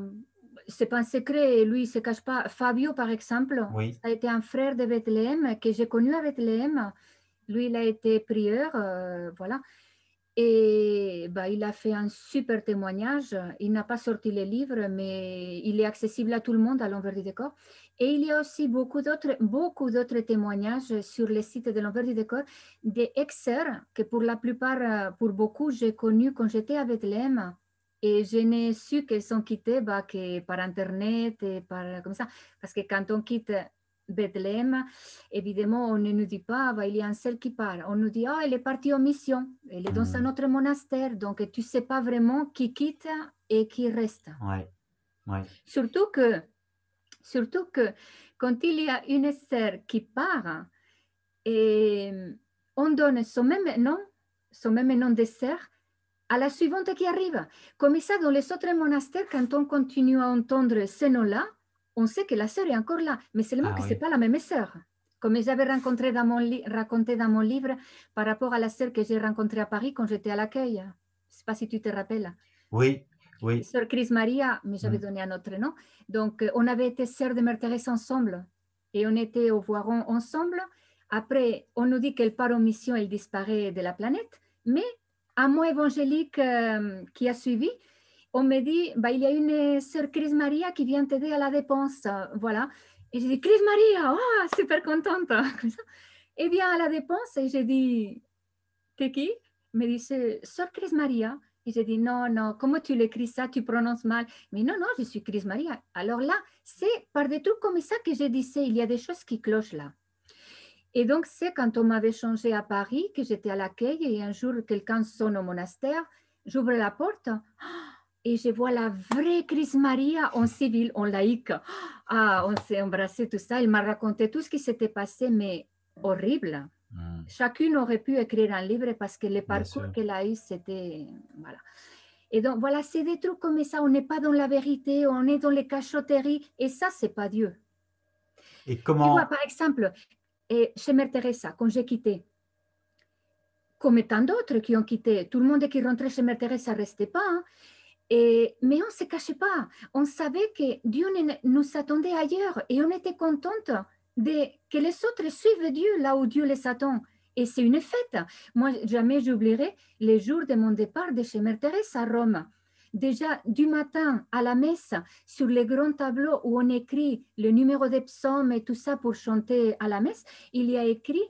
c'est pas un secret, lui, il ne se cache pas. Fabio, par exemple, Oui. ça a été un frère de Bethléem que j'ai connu à Bethléem. Lui, il a été prieur, voilà. Et bah, il a fait un super témoignage. Il n'a pas sorti le livre, mais il est accessible à tout le monde à l'envers du décor. Et il y a aussi beaucoup d'autres témoignages sur le site de l'envers du décor, des ex-sœurs que pour la plupart, pour beaucoup, j'ai connu quand j'étais à Bethléem. Et je n'ai su qu'elles sont quittées bah, que par Internet et par comme ça. Parce que quand on quitte Bethléem, évidemment, on ne nous dit pas, bah, il y a un seul qui part. On nous dit, oh, elle est partie en mission, elle est dans un autre monastère. Donc, tu ne sais pas vraiment qui quitte et qui reste. Ouais, ouais. Surtout que quand il y a une sœur qui part, et on donne son même nom de sœur à la suivante qui arrive. Comme ça, dans les autres monastères, quand on continue à entendre ce nom-là, on sait que la sœur est encore là, mais seulement Ah que ce n'est oui. pas la même sœur. Comme j'avais raconté dans mon livre par rapport à la sœur que j'ai rencontrée à Paris quand j'étais à l'accueil. Je ne sais pas si tu te rappelles. Oui, oui. Sœur Chris Maria, mais j'avais Mm. donné un autre nom. Donc, on avait été sœurs de Mère Thérèse ensemble et on était au Voiron ensemble. Après, on nous dit qu'elle part en mission, elle disparaît de la planète. Mais un mois évangélique qui a suivi, on me dit, bah, il y a une sœur Chris Maria qui vient t'aider à la dépense. Voilà. Et j'ai dit, Chris Maria, oh, super contente. Comme ça. Et bien à la dépense, et j'ai dit, t'es qui? Il me dit, sœur Chris Maria. Et j'ai dit, non, non, comment tu l'écris ça? Tu prononces mal. Mais non, non, je suis Chris Maria. Alors là, c'est par des trucs comme ça que je disais, il y a des choses qui clochent là. Et donc, c'est quand on m'avait changé à Paris, que j'étais à l'accueil, et un jour, quelqu'un sonne au monastère, j'ouvre la porte, et je vois la vraie Chris Maria en civil, en laïque. Ah, on s'est embrassé, tout ça. Elle m'a raconté tout ce qui s'était passé, mais horrible. Mm. Chacune aurait pu écrire un livre parce que le Bien parcours sûr. qu'elle a eu, c'était... Voilà. Et donc, voilà, c'est des trucs comme ça. On n'est pas dans la vérité, on est dans les cachotteries. Et ça, c'est pas Dieu. Et Tu vois, comment... par exemple, chez Mère Teresa, quand j'ai quitté, comme tant d'autres qui ont quitté, tout le monde qui rentrait chez Mère Teresa ne restait pas. Hein. Mais on ne se cachait pas. On savait que Dieu nous attendait ailleurs et on était contente que les autres suivent Dieu là où Dieu les attend. Et c'est une fête. Moi, jamais j'oublierai les jours de mon départ de chez Mère Thérèse à Rome. Déjà, du matin à la messe, sur les grands tableaux où on écrit le numéro des psaumes et tout ça pour chanter à la messe, il y a écrit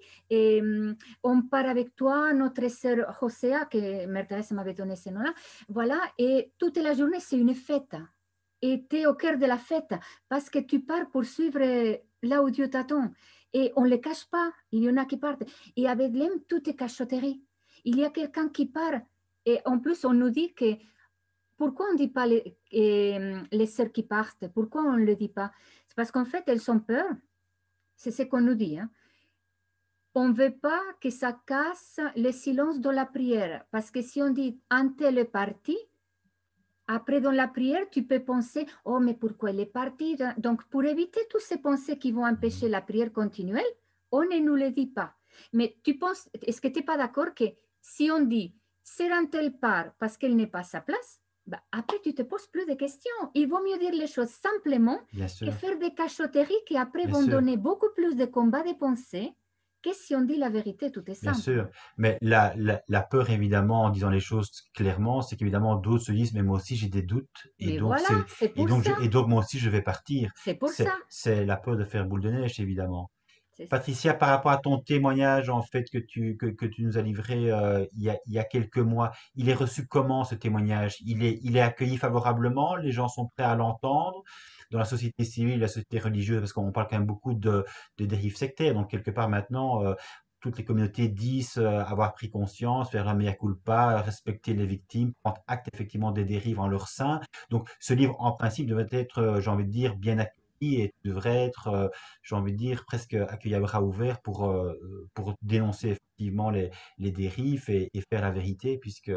on part avec toi, notre sœur Josea, que Mère Thérèse m'avait donné ce nom-là, voilà, et toute la journée, c'est une fête. Et tu es au cœur de la fête parce que tu pars pour suivre là où Dieu t'attend. Et on ne les cache pas, il y en a qui partent. Et à Bethléem, tout est cachotterie. Il y a quelqu'un qui part. Et en plus, on nous dit que pourquoi on ne dit pas les sœurs qui partent? Pourquoi on ne le dit pas? C'est parce qu'en fait, elles ont peur. C'est ce qu'on nous dit. Hein. On ne veut pas que ça casse le silence de la prière. Parce que si on dit un tel est parti, après, dans la prière, tu peux penser, oh, mais pourquoi elle est partie? Donc, pour éviter toutes ces pensées qui vont empêcher la prière continuelle, on ne nous le dit pas. Mais tu penses, est-ce que tu n'es pas d'accord que si on dit, c'est un tel part parce qu'elle n'est pas à sa place, bah, après, tu te poses plus de questions. Il vaut mieux dire les choses simplement Bien que sûr, faire des cachotteries qui après bien vont sûr. donner beaucoup plus de combats de pensées que si on dit la vérité, tout est Bien simple. sûr, mais la peur, évidemment, en disant les choses clairement, c'est qu'évidemment, d'autres se disent, mais moi aussi j'ai des doutes, Mais voilà, c'est pour ça. et donc moi aussi je vais partir. C'est pour ça. C'est la peur de faire boule de neige, évidemment. C'est ça. Patricia, par rapport à ton témoignage, en fait, que tu nous as livré il y a quelques mois, il est reçu comment ce témoignage? Il est accueilli favorablement? Les gens sont prêts à l'entendre? Dans la société civile, la société religieuse, parce qu'on parle quand même beaucoup de dérives sectaires, donc quelque part maintenant, toutes les communautés disent avoir pris conscience, faire un mea culpa, respecter les victimes, prendre acte effectivement des dérives en leur sein. Donc ce livre, en principe, devrait être, j'ai envie de dire, bien accueilli et devrait être j'ai envie de dire, presque accueilli à bras ouverts pour dénoncer effectivement les dérives et faire la vérité, puisque,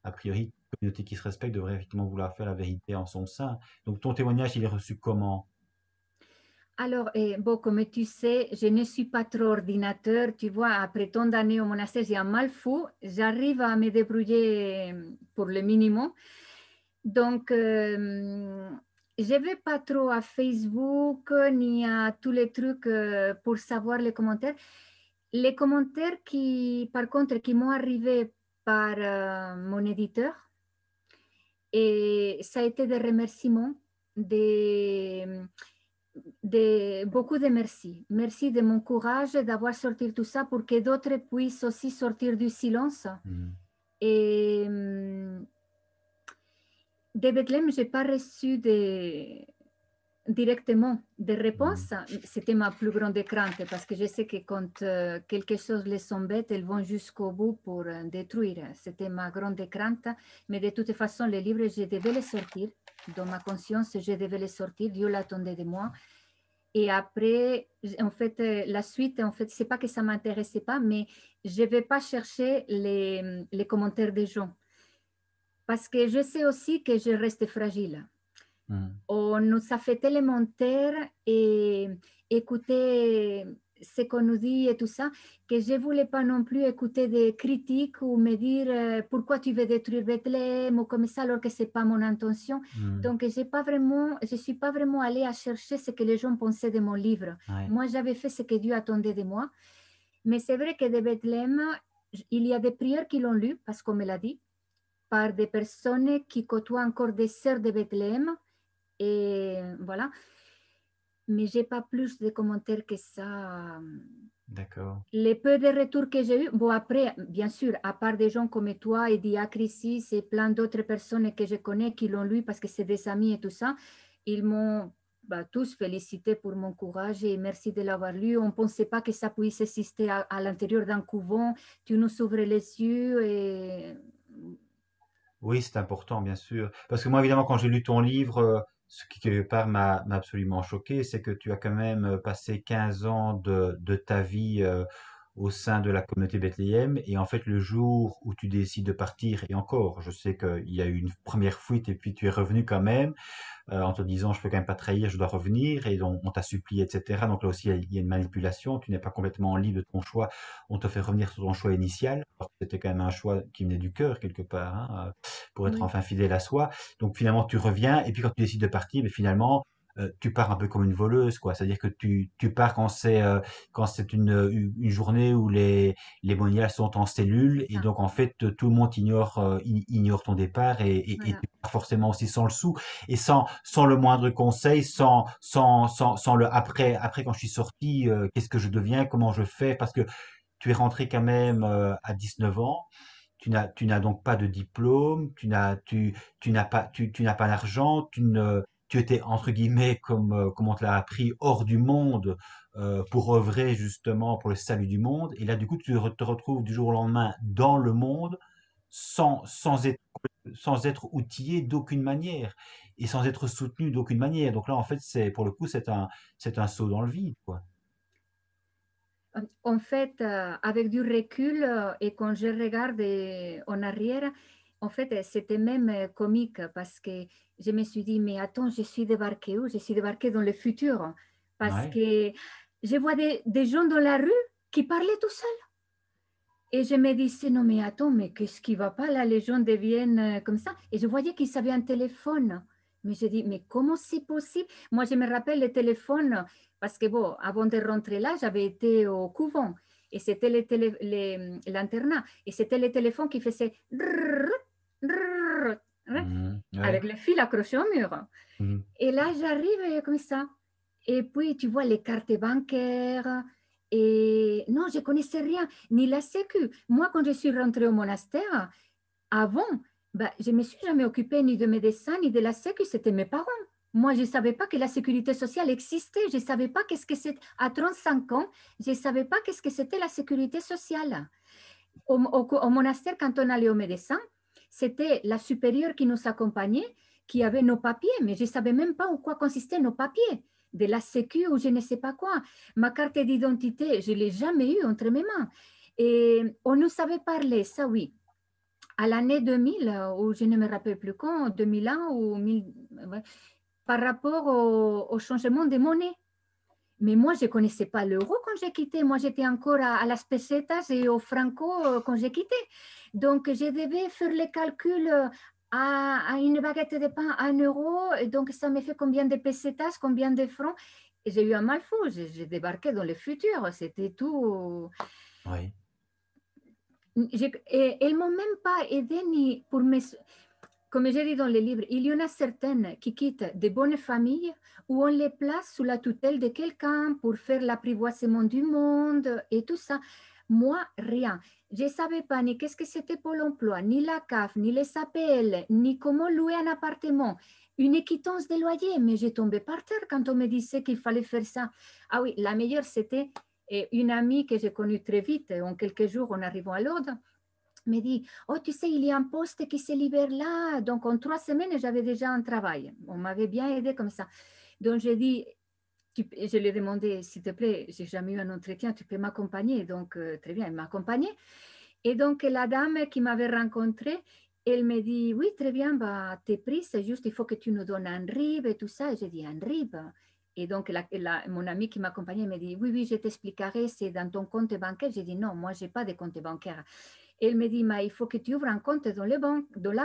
a priori, une communauté qui se respecte devrait effectivement vouloir faire la vérité en son sein. Donc, ton témoignage, il est reçu comment? Alors, bon, comme tu sais, je ne suis pas trop ordinateur. Tu vois, après tant d'années au monastère, j'ai un mal fou. J'arrive à me débrouiller pour le minimum. Donc, je ne vais pas trop à Facebook ni à tous les trucs pour savoir les commentaires. Les commentaires qui, par contre, qui m'ont arrivé par mon éditeur. Et ça a été des remerciements, beaucoup de merci. Merci de mon courage d'avoir sorti tout ça pour que d'autres puissent aussi sortir du silence. Et de Bethléem, je n'ai pas reçu directement des réponses. C'était ma plus grande crainte parce que je sais que quand quelque chose les embête, elles vont jusqu'au bout pour détruire. C'était ma grande crainte. Mais de toute façon, les livres, je devais les sortir. Dans ma conscience, je devais les sortir. Dieu l'attendait de moi. Et après, en fait, la suite, en fait, c'est pas que ça m'intéressait pas, mais je vais pas chercher les commentaires des gens. Parce que je sais aussi que je reste fragile. On nous a fait tellement taire et écouter ce qu'on nous dit et tout ça, que je ne voulais pas non plus écouter des critiques ou me dire pourquoi tu veux détruire Bethléem ou comme ça, alors que ce n'est pas mon intention. Donc, je ne suis pas vraiment allée à chercher ce que les gens pensaient de mon livre. Moi, j'avais fait ce que Dieu attendait de moi. Mais c'est vrai que de Bethléem, il y a des prières qui l'ont lu, parce qu'on me l'a dit, par des personnes qui côtoient encore des sœurs de Bethléem. Et voilà. Mais je n'ai pas plus de commentaires que ça. D'accord. Les peu de retours que j'ai eu, bon après, bien sûr, à part des gens comme toi et Diacrisis et plein d'autres personnes que je connais qui l'ont lu parce que c'est des amis et tout ça, ils m'ont tous félicité pour mon courage et merci de l'avoir lu. On ne pensait pas que ça puisse exister à l'intérieur d'un couvent. Tu nous ouvres les yeux et... Oui, c'est important, bien sûr. Parce que moi, évidemment, quand j'ai lu ton livre, ce qui quelque part m'a absolument choqué, c'est que tu as quand même passé 15 ans de ta vie au sein de la communauté Bethléem. Et en fait, le jour où tu décides de partir, et encore, je sais qu'il y a eu une première fuite et puis tu es revenu quand même, en te disant je peux quand même pas trahir, je dois revenir, et on t'a supplié, etc. Donc là aussi, il y a une manipulation, tu n'es pas complètement libre de ton choix, on te fait revenir sur ton choix initial, alors que c'était quand même un choix qui venait du cœur quelque part, hein, pour être Oui. enfin fidèle à soi. Donc finalement, tu reviens, et puis quand tu décides de partir, mais finalement, tu pars un peu comme une voleuse, quoi. C'est-à-dire que tu pars quand c'est une journée où les moniales sont en cellule, et donc en fait tout le monde ignore ton départ, et Voilà. tu pars forcément aussi sans le sou, et sans le moindre conseil, sans le après quand je suis sorti, qu'est-ce que je deviens, comment je fais, parce que tu es rentré quand même à 19 ans. Tu n'as donc pas de diplôme, tu n'as pas d'argent, tu étais entre guillemets, comme on te l'a appris, hors du monde pour œuvrer justement pour le salut du monde. Et là, du coup, te retrouves du jour au lendemain dans le monde sans être outillé d'aucune manière et sans être soutenu d'aucune manière. Donc là, en fait, pour le coup, c'est un saut dans le vide, quoi. En fait, avec du recul et quand je regarde en arrière, en fait, c'était même comique parce que je me suis dit, mais attends, je suis débarquée où? Je suis débarquée dans le futur parce Ouais. que je vois des gens dans la rue qui parlaient tout seuls. Et je me disais, non, mais attends, mais qu'est-ce qui va pas là? Les gens deviennent comme ça. Et je voyais qu'ils avaient un téléphone. Mais je dis, mais comment c'est possible? Moi, je me rappelle le téléphone parce que, bon, avant de rentrer là, j'avais été au couvent et c'était l'internat. Et c'était le téléphone qui faisait drrrr, drrrr, hein, Ouais. avec le fil accroché au mur. Mhm. Et là, j'arrive comme ça. Et puis, tu vois les cartes bancaires. Et non, je ne connaissais rien, ni la Sécu. Moi, quand je suis rentrée au monastère, avant, je ne me suis jamais occupée ni de médecins, ni de la Sécu, c'était mes parents. Moi, je ne savais pas que la sécurité sociale existait. Je ne savais pas qu'est-ce que c'était. À 35 ans, je ne savais pas qu'est-ce que c'était la sécurité sociale. Au monastère, quand on allait au médecin, c'était la supérieure qui nous accompagnait, qui avait nos papiers, mais je ne savais même pas en quoi consistaient nos papiers, de la sécu ou je ne sais pas quoi. Ma carte d'identité, je ne l'ai jamais eue entre mes mains. Et on nous avait parlé, ça oui, à l'année 2000, ou je ne me rappelle plus quand, 2001 ou 1000, ouais, par rapport au changement de monnaie. Mais moi, je ne connaissais pas l'euro quand j'ai quitté. Moi, j'étais encore à las pesetas et au franco quand j'ai quitté. Donc, je devais faire les calculs à une baguette de pain à 1 euro. Et donc, ça me fait combien de pesetas, combien de francs. Et j'ai eu un mal fou. J'ai débarqué dans le futur. C'était tout. Oui. Et elles m'ont même pas aidé ni pour mes... Comme j'ai dit dans le livre, il y en a certaines qui quittent de bonnes familles où on les place sous la tutelle de quelqu'un pour faire l'apprivoisement du monde et tout ça. Moi, rien. Je ne savais pas ni qu'est-ce que c'était Pôle emploi, ni la CAF, ni les APL, ni comment louer un appartement. Une quittance de loyer, mais j'ai tombé par terre quand on me disait qu'il fallait faire ça. Ah oui, la meilleure, c'était une amie que j'ai connue très vite, en quelques jours en arrivant à Londres, me dit, oh, tu sais, il y a un poste qui se libère là. Donc, en 3 semaines, j'avais déjà un travail. On m'avait bien aidé comme ça. Donc, j'ai dit, je lui ai demandé, s'il te plaît, j'ai jamais eu un entretien, tu peux m'accompagner. Donc, très bien, elle m'a accompagnée. Et donc, la dame qui m'avait rencontrée, elle me dit, oui, très bien, bah, t'es prise, c'est juste, il faut que tu nous donnes un RIB et tout ça. Et j'ai dit, un RIB. Et donc, mon ami qui m'accompagnait me dit, oui, oui, je t'expliquerai, c'est dans ton compte bancaire. J'ai dit, non, moi, je n'ai pas de compte bancaire. Elle me dit, mais il faut que tu ouvres un compte dans la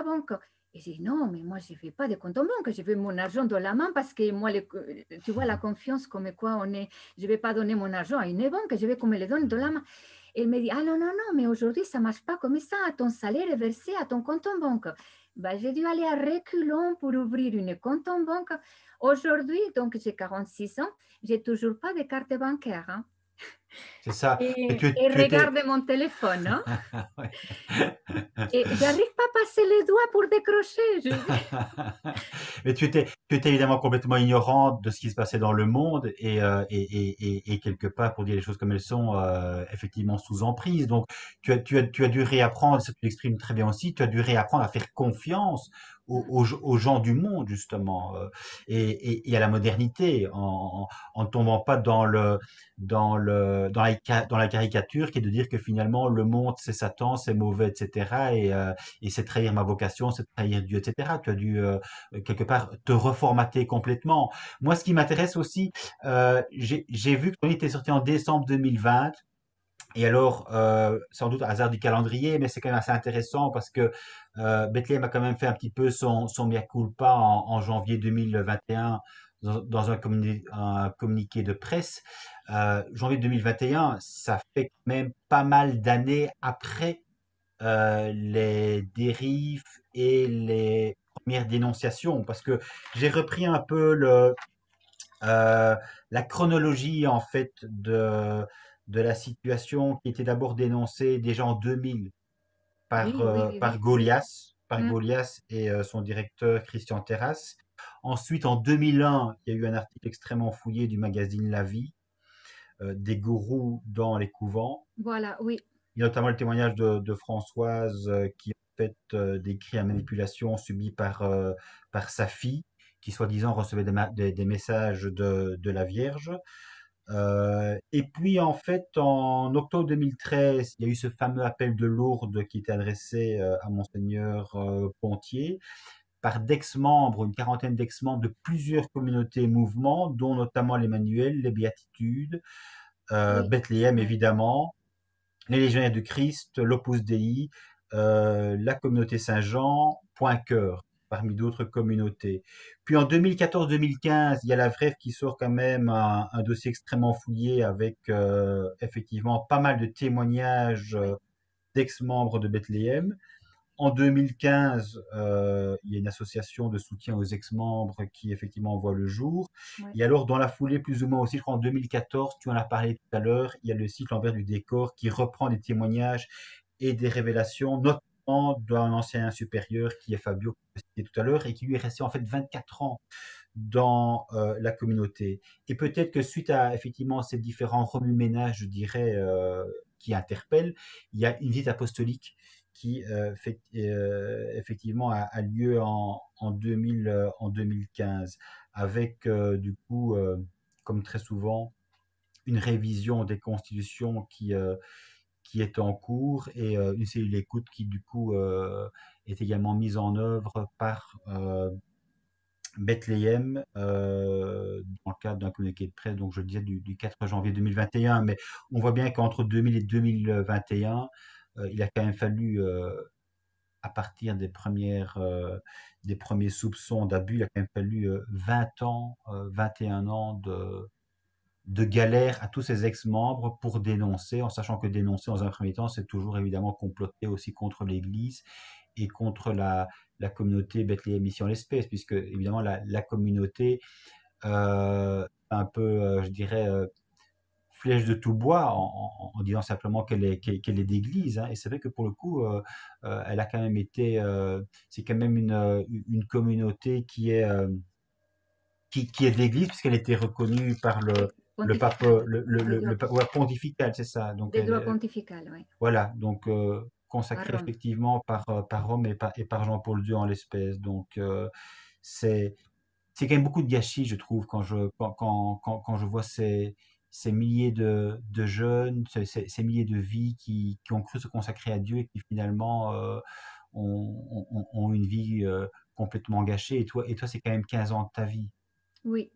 banque. Et j'ai dit, non, mais moi, je ne fais pas de compte en banque, je veux mon argent dans la main parce que moi, tu vois, la confiance, comme quoi je ne vais pas donner mon argent à une banque, je veux qu'on me le donne dans la main. Elle me dit, ah non, non, non, mais aujourd'hui, ça ne marche pas comme ça, ton salaire est versé à ton compte en banque. Ben, j'ai dû aller à reculons pour ouvrir une compte en banque. Aujourd'hui, donc j'ai 46 ans, je n'ai toujours pas de carte bancaire. Hein. C'est ça. Et Et tu étais. regarde mon téléphone. Hein. Ouais. Et j'arrive pas à passer les doigts pour décrocher. Mais tu étais évidemment complètement ignorante de ce qui se passait dans le monde et quelque part, pour dire les choses comme elles sont, effectivement sous emprise. Donc, tu as dû réapprendre, ça tu l'exprimes très bien aussi, tu as dû réapprendre à faire confiance aux gens du monde, justement, et à la modernité, en ne tombant pas dans la caricature qui est de dire que finalement le monde c'est Satan, c'est mauvais, etc. Et c'est trahir ma vocation, c'est trahir Dieu, etc. Tu as dû quelque part te reformater complètement. Moi, ce qui m'intéresse aussi, j'ai vu que ton livre était sorti en décembre 2020. Et alors, sans doute hasard du calendrier, mais c'est quand même assez intéressant parce que Bethléem a quand même fait un petit peu son mea culpa en janvier 2021 dans un communiqué de presse. Janvier 2021, ça fait quand même pas mal d'années après les dérives et les premières dénonciations, parce que j'ai repris un peu la chronologie en fait de la situation qui était d'abord dénoncée déjà en 2000 Oui, oui, oui, oui, oui. Par Mm. Goliath et son directeur Christian Terrasse. Ensuite, en 2001, il y a eu un article extrêmement fouillé du magazine La Vie, des gourous dans les couvents. Voilà, oui, Il y a notamment le témoignage de Françoise qui en fait décrit la manipulation subie par sa fille, qui soi-disant recevait des messages de la Vierge. Et puis en fait, en octobre 2013, il y a eu ce fameux appel de Lourdes qui était adressé à Monseigneur Pontier par d'ex-membres, une quarantaine d'ex-membres de plusieurs communautés et mouvements, dont notamment l'Emmanuel, les Béatitudes, oui. Bethléem Ouais. évidemment, les Légionnaires du Christ, l'Opus Dei, la communauté Saint-Jean, Point Cœur, parmi d'autres communautés. Puis en 2014-2015, il y a la Vrève qui sort quand même un dossier extrêmement fouillé avec effectivement pas mal de témoignages Oui, d'ex-membres de Bethléem. En 2015, il y a une association de soutien aux ex-membres qui effectivement voit le jour. oui, Et alors, dans la foulée, plus ou moins aussi, je crois en 2014, tu en as parlé tout à l'heure, il y a le site L'Envers du décor qui reprend des témoignages et des révélations, notamment d'un ancien supérieur qui est Fabio, que je citais tout à l'heure, et qui lui est resté en fait 24 ans dans la communauté. Et peut-être que suite à effectivement ces différents remue-ménages, je dirais, qui interpellent, il y a une visite apostolique qui effectivement a lieu en 2015, avec du coup, comme très souvent, une révision des constitutions qui est en cours et une cellule d'écoute qui du coup est également mise en œuvre par Bethléem, dans le cadre d'un communiqué de presse, donc je le disais, du 4 janvier 2021, mais on voit bien qu'entre 2000 et 2021, il a quand même fallu, à partir des premiers soupçons d'abus, il a quand même fallu 20 ans, 21 ans de galère à tous ses ex-membres pour dénoncer, en sachant que dénoncer dans un premier temps, c'est toujours évidemment comploter aussi contre l'Église et contre la communauté Bethléem ici en l'espèce, puisque évidemment la communauté, un peu, je dirais, flèche de tout bois en disant simplement qu'elle est d'église, hein. Et c'est vrai que pour le coup, elle a quand même été, c'est quand même une communauté qui est d'église, puisqu'elle était reconnue par le pape, Pontifical, des droits, ouais, pontifical, c'est ça. Donc, des droits pontificales, oui, voilà, donc à consacré Rome. effectivement par Rome et par Jean-Paul II en l'espèce. Donc, c'est c'est quand même beaucoup de gâchis, je trouve, quand je vois ces milliers de jeunes, ces milliers de vies qui ont cru se consacrer à Dieu et qui finalement ont une vie complètement gâchée. Et toi, c'est quand même 15 ans de ta vie. Oui.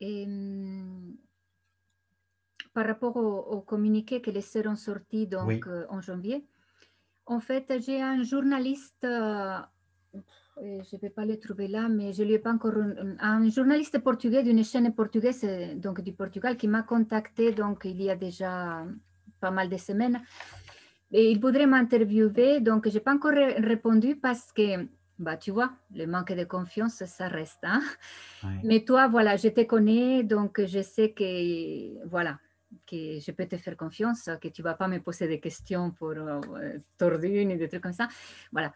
Et, par rapport au communiqué que les sœurs ont sorti donc, Oui, en janvier, en fait, j'ai un journaliste, je ne vais pas le trouver là, mais je ne lui ai pas encore, un journaliste portugais d'une chaîne portugaise, donc du Portugal, qui m'a contacté donc, il y a déjà pas mal de semaines. Et il voudrait m'interviewer, donc je n'ai pas encore répondu parce que, bah, tu vois, le manque de confiance, ça reste. Hein? oui. Mais toi, voilà, je te connais, donc je sais que, voilà, que je peux te faire confiance, que tu ne vas pas me poser des questions pour tordues ni des trucs comme ça. Voilà.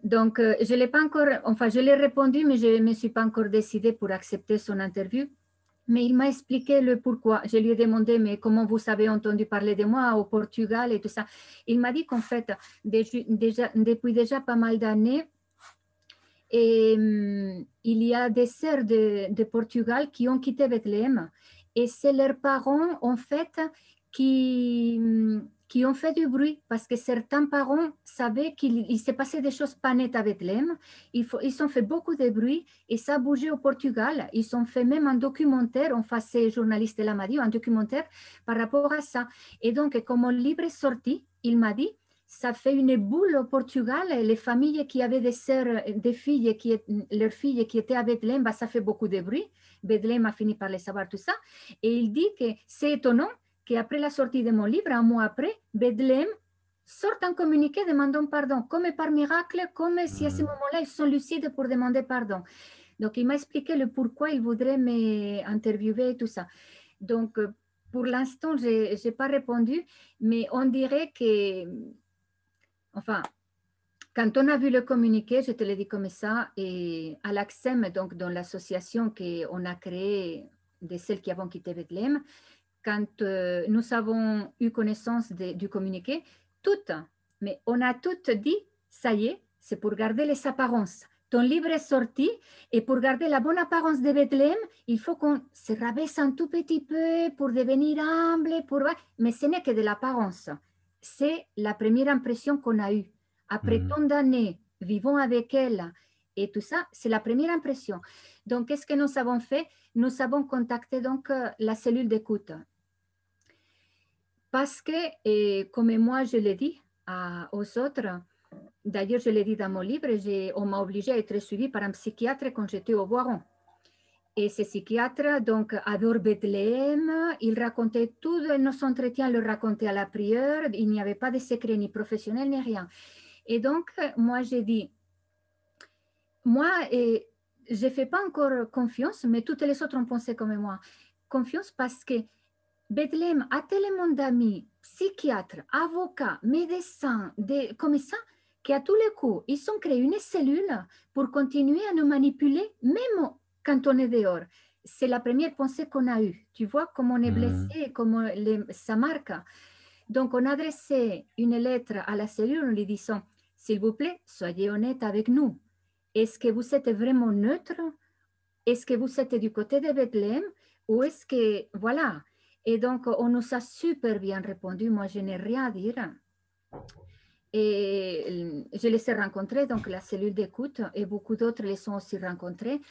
Donc, je l'ai pas encore, enfin, je l'ai répondu, mais je ne me suis pas encore décidée pour accepter son interview. Mais il m'a expliqué le pourquoi. Je lui ai demandé, mais comment vous avez entendu parler de moi au Portugal et tout ça. Il m'a dit qu'en fait, depuis déjà pas mal d'années, et il y a des sœurs de Portugal qui ont quitté Bethléem. Et c'est leurs parents, en fait, qui, qui ont fait du bruit parce que certains parents savaient qu'il s'est passé des choses pas nettes à Bethléem. Ils ont fait beaucoup de bruit et ça a bougé au Portugal. Ils ont fait même un documentaire, enfin, ces journalistes là m'a dit, un documentaire par rapport à ça. Et donc, comme mon livre est sorti, il m'a dit, ça fait une boule au Portugal. Les familles qui avaient des sœurs, des filles, leurs filles qui étaient à Bethléem, bah, ça fait beaucoup de bruit. Bethléem a fini par les savoir tout ça. Et il dit que c'est étonnant qu'après la sortie de mon livre, un mois après, Bethléem sorte un communiqué demandant pardon, comme par miracle, comme si à ce Mhm. moment-là, ils sont lucides pour demander pardon. Donc, il m'a expliqué le pourquoi il voudrait m'interviewer et tout ça. Donc, pour l'instant, je n'ai pas répondu, mais on dirait que, enfin, quand on a vu le communiqué, je te l'ai dit comme ça, et à l'AXEM, donc dans l'association qu'on a créée de celles qui avons quitté Bethléem, quand nous avons eu connaissance du communiqué, toutes, mais on a toutes dit, ça y est, c'est pour garder les apparences. Ton livre est sorti et pour garder la bonne apparence de Bethléem, il faut qu'on se rabaisse un tout petit peu pour devenir humble, mais ce n'est que de l'apparence. C'est la première impression qu'on a eue. Après Mhm. tant d'années, vivons avec elle et tout ça, c'est la première impression. Donc, qu'est-ce que nous avons fait? Nous avons contacté donc la cellule d'écoute parce que, comme moi je l'ai dit aux autres, d'ailleurs je l'ai dit dans mon livre, on m'a obligé à être suivie par un psychiatre quand j'étais au Voiron. Et ce psychiatre, donc, adore Bethléem, il racontait tout de nos entretiens, le racontait à la prière, il n'y avait pas de secret ni professionnel ni rien. Et donc, moi j'ai dit, moi, je ne fais pas encore confiance, mais toutes les autres ont pensé comme moi. Confiance parce que Bethléem a tellement d'amis, psychiatres, avocats, médecins, comme ça, qu'à tous les coups, ils ont créé une cellule pour continuer à nous manipuler, même quand on est dehors. C'est la première pensée qu'on a eue. Tu vois comment on est Mhm. blessé, comment ça marque. Donc, on a adressé une lettre à la cellule en lui disant, s'il vous plaît, soyez honnête avec nous. Est-ce que vous êtes vraiment neutre? Est-ce que vous êtes du côté de Bethléem ou est-ce que, voilà. Et donc, on nous a super bien répondu. Moi, je n'ai rien à dire. Et je les ai rencontrés, donc la cellule d'écoute, et beaucoup d'autres les ont aussi rencontrés.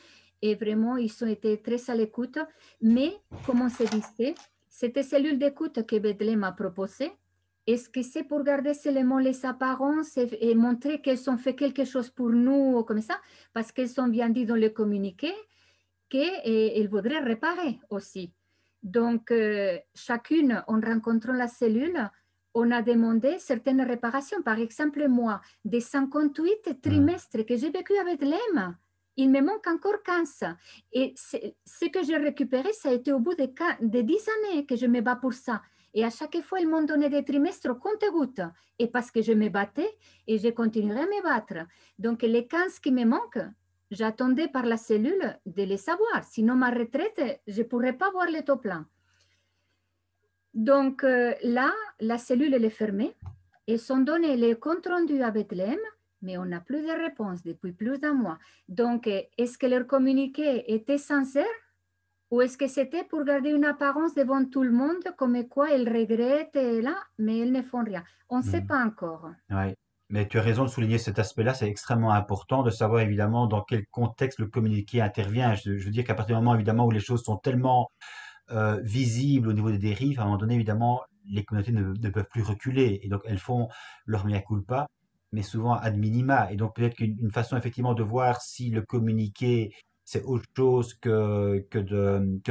Et vraiment, ils ont été très à l'écoute. Mais, comme on se disait, cette cellule d'écoute que Bethléem a proposée, est-ce que c'est pour garder seulement les apparences et montrer qu'elles ont fait quelque chose pour nous, comme ça, parce qu'elles ont bien dit dans le communiqué et il voudrait réparer aussi. Donc, chacune, en rencontrant la cellule, on a demandé certaines réparations. Par exemple, moi, des 58 Hmm. trimestres que j'ai vécu avec l'EM, il me manque encore 15. Et ce que j'ai récupéré, ça a été au bout de 10 années que je me bats pour ça. Et à chaque fois, ils m'ont donné des trimestres au compte-gouttes. Et parce que je me battais, et je continuerai à me battre. Donc, les 15 qui me manquent, j'attendais par la cellule de les savoir. Sinon, ma retraite, je ne pourrais pas voir le top plan. Donc là, la cellule elle est fermée et sont donnés les comptes rendus à Bethléem, mais on n'a plus de réponse depuis plus d'un mois. Donc, est-ce que leur communiqué était sincère ou est-ce que c'était pour garder une apparence devant tout le monde comme quoi ils regrettent là, mais ils ne font rien? On ne sait Hmm. pas encore. Ouais. Mais tu as raison de souligner cet aspect-là, c'est extrêmement important de savoir évidemment dans quel contexte le communiqué intervient. Je veux dire qu'à partir du moment évidemment où les choses sont tellement visibles au niveau des dérives, à un moment donné évidemment les communautés ne peuvent plus reculer et donc elles font leur mea culpa, mais souvent ad minima. Et donc peut-être qu'une façon effectivement de voir si le communiqué c'est autre chose que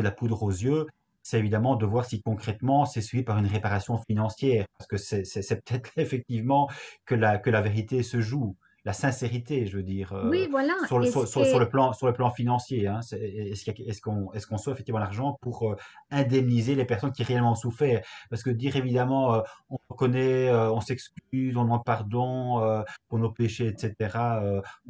la poudre aux yeux, c'est évidemment de voir si concrètement c'est suivi par une réparation financière, parce que c'est peut-être effectivement que la vérité se joue, la sincérité, je veux dire, Oui, voilà. Est-ce que sur le plan financier, hein. Est-ce qu'on soit effectivement l'argent pour indemniser les personnes qui réellement ont souffert? Parce que dire évidemment, on reconnaît, on s'excuse, on demande pardon pour nos péchés, etc.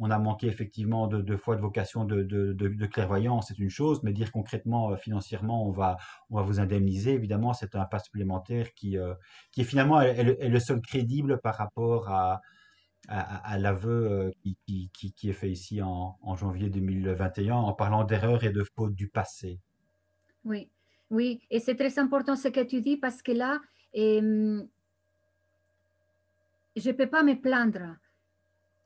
On a manqué effectivement de foi, de vocation, de clairvoyance, c'est une chose, mais dire concrètement, financièrement, on va vous indemniser, évidemment, c'est un pas supplémentaire qui est finalement est le seul crédible par rapport à l'aveu qui est fait ici en janvier 2021 en parlant d'erreurs et de fautes du passé. oui, oui, et c'est très important ce que tu dis parce que là, je ne peux pas me plaindre.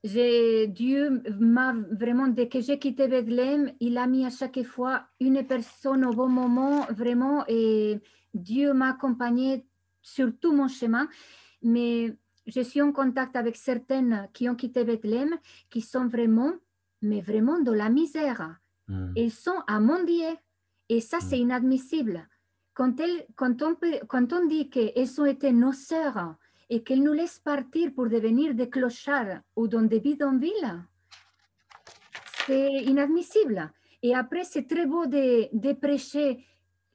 Dieu m'a vraiment, dès que j'ai quitté Bethléem, il a mis à chaque fois une personne au bon moment, vraiment, et Dieu m'a accompagné sur tout mon chemin. Mais je suis en contact avec certaines qui ont quitté Bethléem, qui sont vraiment, mais vraiment dans la misère. Hmm, Ils sont à mendier. Et ça, hmm, c'est inadmissible. Quand on dit qu'elles ont été nos sœurs, et qu'elle nous laisse partir pour devenir des clochards ou dans des bidonvilles, c'est inadmissible. Et après, c'est très beau de prêcher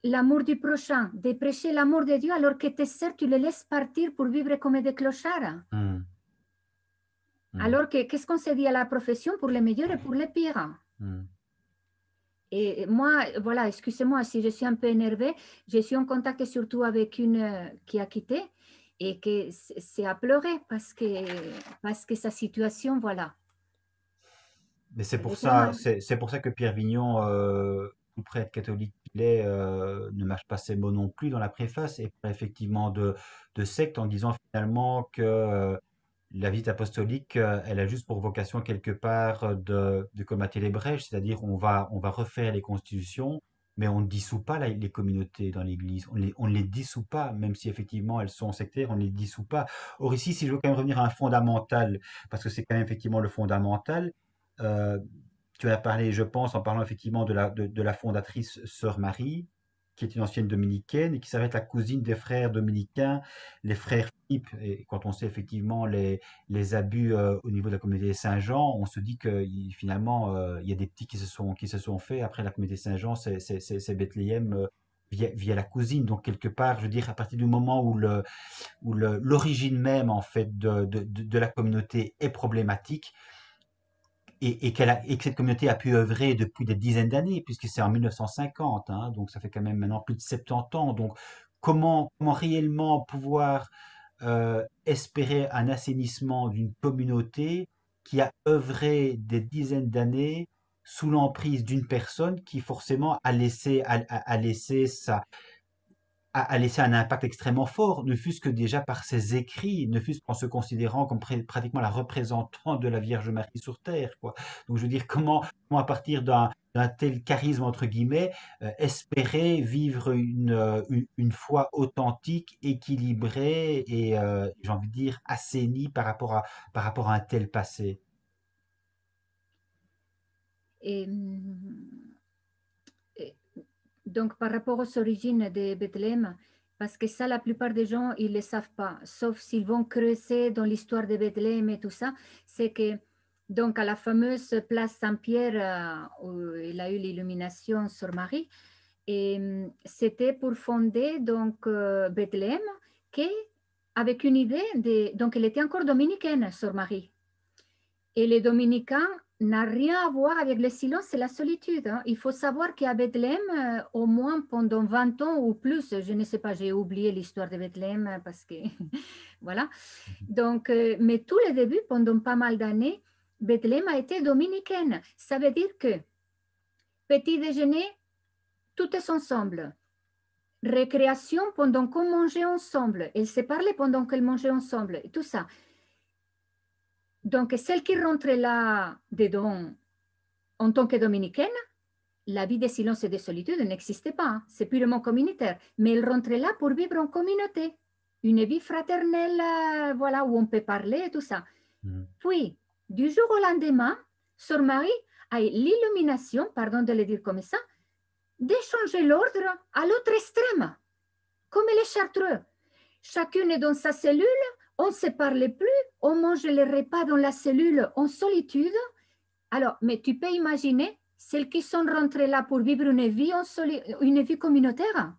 l'amour du prochain, de prêcher l'amour de Dieu, alors que tes sœurs, tu les laisses partir pour vivre comme des clochards. hmm, hmm, Alors que, qu'est-ce qu'on se dit à la profession pour les meilleurs et pour les pires? hmm. Et moi, voilà, excusez-moi si je suis un peu énervée, je suis en contact surtout avec une qui a quitté et que c'est à pleurer parce que sa situation, voilà, Mais c'est elle pour est très ça, mal. c'est pour ça que Pierre Vignon, tout prêtre catholique qu'il est, ne mâche pas ses mots non plus dans la préface et parle effectivement de secte en disant finalement que la visite apostolique, elle a juste pour vocation quelque part de colmater les brèches, c'est-à-dire on va refaire les constitutions, mais on ne dissout pas les communautés dans l'Église, on ne les dissout pas, même si effectivement elles sont sectaires, on ne les dissout pas. Or ici, si je veux quand même revenir à un fondamental, parce que c'est quand même effectivement le fondamental, euh, tu en as parlé, je pense, en parlant effectivement de la fondatrice Sœur Marie, qui est une ancienne dominicaine et qui s'avère être la cousine des frères dominicains, les frères Philippe. Et quand on sait effectivement les abus au niveau de la communauté Saint-Jean, on se dit que finalement, il y a des petits qui se sont faits. Après, la communauté Saint-Jean, c'est Bethléem via la cousine. Donc, quelque part, je veux dire, à partir du moment où l'origine même, en fait, de la communauté est problématique, et que cette communauté a pu œuvrer depuis des dizaines d'années, puisque c'est en 1950, hein, donc ça fait quand même maintenant plus de 70 ans. Donc, comment réellement pouvoir espérer un assainissement d'une communauté qui a œuvré des dizaines d'années sous l'emprise d'une personne qui forcément a laissé a laissé un impact extrêmement fort, ne fût-ce que déjà par ses écrits, ne fût-ce qu'en se considérant comme pratiquement la représentante de la Vierge Marie sur terre, quoi. Donc je veux dire, comment à partir d'un tel charisme, entre guillemets, espérer vivre une foi authentique, équilibrée et, j'ai envie de dire, assainie par rapport à un tel passé. Et Donc, par rapport aux origines de Bethléem, parce que ça, la plupart des gens, ils ne le savent pas, sauf s'ils vont creuser dans l'histoire de Bethléem et tout ça, c'est que, donc, à la fameuse place Saint-Pierre, où il a eu l'illumination sur Marie, et c'était pour fonder donc Bethléem, qui, avec une idée de, donc elle était encore dominicaine sur Marie. Et les dominicains n'a rien à voir avec le silence et la solitude. Hein. Il faut savoir qu'à Bethléem, au moins pendant 20 ans ou plus, je ne sais pas, j'ai oublié l'histoire de Bethléem parce que, voilà. Donc, mais tous les débuts, pendant pas mal d'années, Bethléem a été dominicaine. Ça veut dire que petit déjeuner, tout est ensemble. Récréation pendant qu'on mangeait ensemble. Elles se parlaient pendant qu'elles mangeaient ensemble. Et tout ça. Donc, celle qui rentrait là-dedans en tant que dominicaine, la vie de silence et de solitude n'existait pas. Hein. C'est purement communautaire. Mais elle rentrait là pour vivre en communauté. Une vie fraternelle, voilà, où on peut parler et tout ça. Puis, du jour au lendemain, Sœur Marie a eu l'illumination, pardon de le dire comme ça, d'échanger l'ordre à l'autre extrême, comme les Chartreux. Chacune est dans sa cellule, on ne se parle plus, on mange les repas dans la cellule en solitude. Alors, mais tu peux imaginer celles qui sont rentrées là pour vivre une vie communautaire,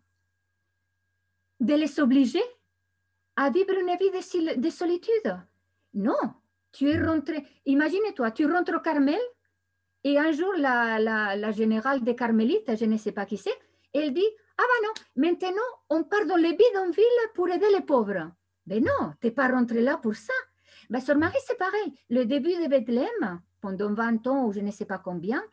de les obliger à vivre une vie de solitude. Non, tu es rentré, imagine-toi, tu rentres au Carmel et un jour la générale des Carmélites, je ne sais pas qui c'est, elle dit, ah ben non, maintenant on part dans les bidonvilles pour aider les pauvres. Ben non, tu n'es pas rentré là pour ça. Ben, Sœur Marie, c'est pareil. Le début de Bethléem, pendant 20 ans ou je ne sais pas combien,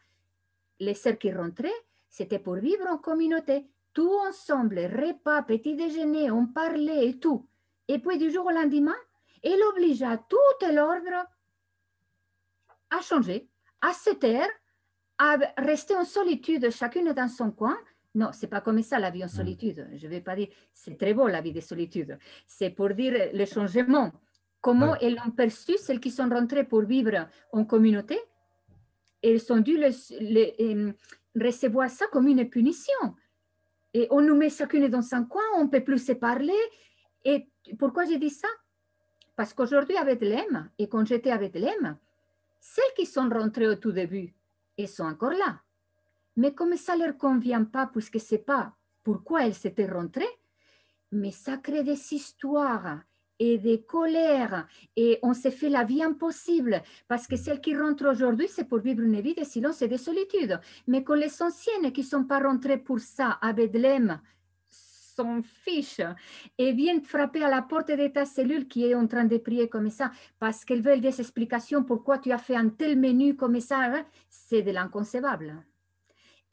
les sœurs qui rentraient, c'était pour vivre en communauté, tout ensemble, repas, petit déjeuner, on parlait et tout. Et puis du jour au lendemain, elle obligea tout l'ordre à changer, à se taire, à rester en solitude, chacune dans son coin. Non, c'est pas comme ça la vie en solitude. Je vais pas dire, c'est très beau la vie de solitude. C'est pour dire le changement. Comment elles ont perçu celles qui sont rentrées pour vivre en communauté. Elles ont dû recevoir ça comme une punition. Et on nous met chacune dans son coin, on ne peut plus se parler. Et pourquoi j'ai dit ça? Parce qu'aujourd'hui, à Bethléem, et quand j'étais à Bethléem, celles qui sont rentrées au tout début, elles sont encore là. Mais comme ça ne leur convient pas, puisque ce n'est pas pourquoi elles s'étaient rentrées, mais ça crée des histoires et des colères, et on se fait la vie impossible, parce que celles qui rentrent aujourd'hui, c'est pour vivre une vie de silence et de solitude. Mais quand les anciennes qui ne sont pas rentrées pour ça à Bethléem s'en fichent et viennent frapper à la porte de ta cellule qui est en train de prier comme ça, parce qu'elles veulent des explications pourquoi tu as fait un tel menu comme ça, hein, c'est de l'inconcevable.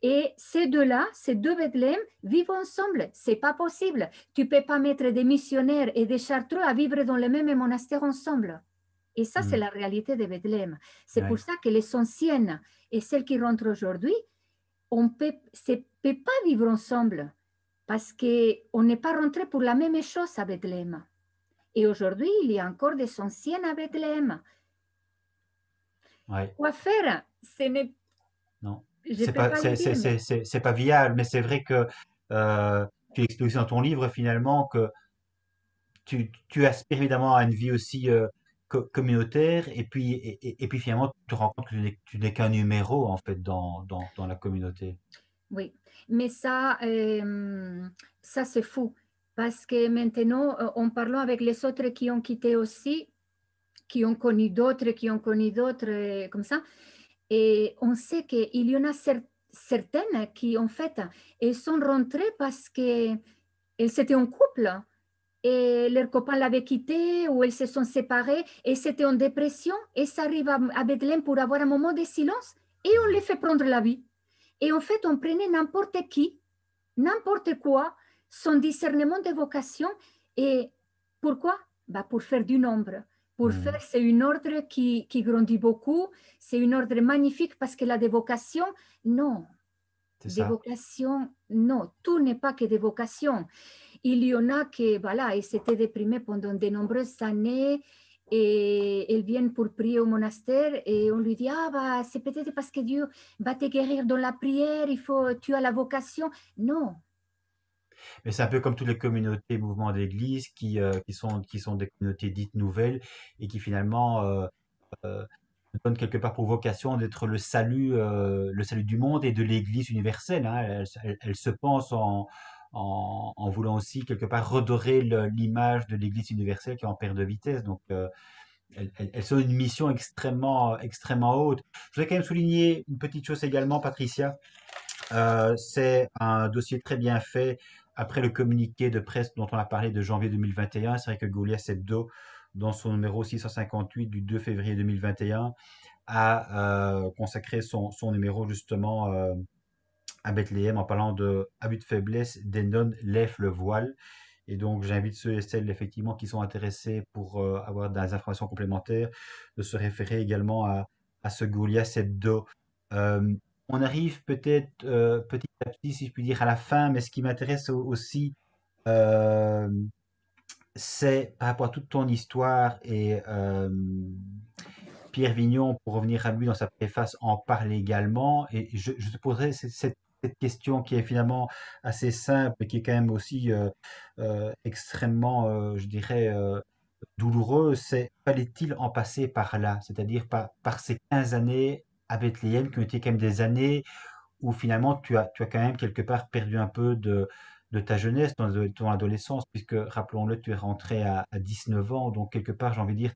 Et ces deux-là, ces deux Bethléem, vivent ensemble. C'est pas possible. Tu peux pas mettre des missionnaires et des chartreux à vivre dans le même monastère ensemble. Et ça, c'est la réalité de Bethléem. C'est pour ça que les anciennes et celles qui rentrent aujourd'hui, on ne peut pas vivre ensemble parce qu'on n'est pas rentré pour la même chose à Bethléem. Et aujourd'hui, il y a encore des anciennes à Bethléem. Quoi faire? Ce n'est Non. Je peux pas le dire, mais... C'est pas viable, mais c'est vrai que tu expliques dans ton livre finalement que tu aspires évidemment à une vie aussi communautaire et puis finalement tu te rends compte que tu n'es qu'un numéro en fait dans la communauté. Oui, mais ça c'est fou parce que maintenant, en parlant avec les autres qui ont quitté aussi, qui ont connu d'autres, comme ça, et on sait qu'il y en a certaines qui, en fait, elles sont rentrées parce qu'elles étaient en couple et leurs copains l'avaient quitté ou elles se sont séparées et c'était en dépression et ça arrive à Bethléem pour avoir un moment de silence et on les fait prendre la vie. Et en fait, on prenait n'importe qui, n'importe quoi, son discernement de vocation. Et pourquoi? Bah pour faire du nombre. Pour faire, c'est une ordre qui grandit beaucoup. C'est une ordre magnifique parce que la dévocation, non. Des vocations, non. Tout n'est pas que des vocations. Il y en a qui, voilà, ils s'étaient déprimés pendant de nombreuses années et elles viennent pour prier au monastère et on lui dit, ah bah c'est peut-être parce que Dieu va te guérir dans la prière, tu as la vocation. Non, Mais c'est un peu comme toutes les communautés, mouvements d'église qui sont des communautés dites nouvelles et qui finalement euh, donnent quelque part pour vocation d'être le salut du monde et de l'église universelle, hein. Elle se pense en voulant aussi quelque part redorer l'image de l'église universelle qui est en perte de vitesse. Donc, elles sont une mission extrêmement haute. Je voudrais quand même souligner une petite chose également, Patricia. C'est un dossier très bien fait. Après le communiqué de presse dont on a parlé de janvier 2021, c'est vrai que Goliath Hebdo, dans son numéro 658 du 2 février 2021, a consacré son numéro justement à Bethléem en parlant de abus de faiblesse, des nonnes lèvent le voile. Et donc, j'invite ceux et celles effectivement qui sont intéressés pour avoir des informations complémentaires de se référer également à ce Goliath Hebdo. Euh, on arrive peut-être petit à petit, si je puis dire, à la fin, mais ce qui m'intéresse aussi, euh, c'est par rapport à toute ton histoire et Pierre Vignon, pour revenir à lui dans sa préface, en parle également. Et je te poserai cette question qui est finalement assez simple et qui est quand même aussi extrêmement, je dirais, douloureuse. C'est fallait-il en passer par là, c'est-à-dire par ces 15 années à Bethléem qui ont été quand même des années où finalement tu as quand même quelque part perdu un peu de ta jeunesse, de ton adolescence, puisque rappelons-le, tu es rentré à 19 ans, donc quelque part, j'ai envie de dire,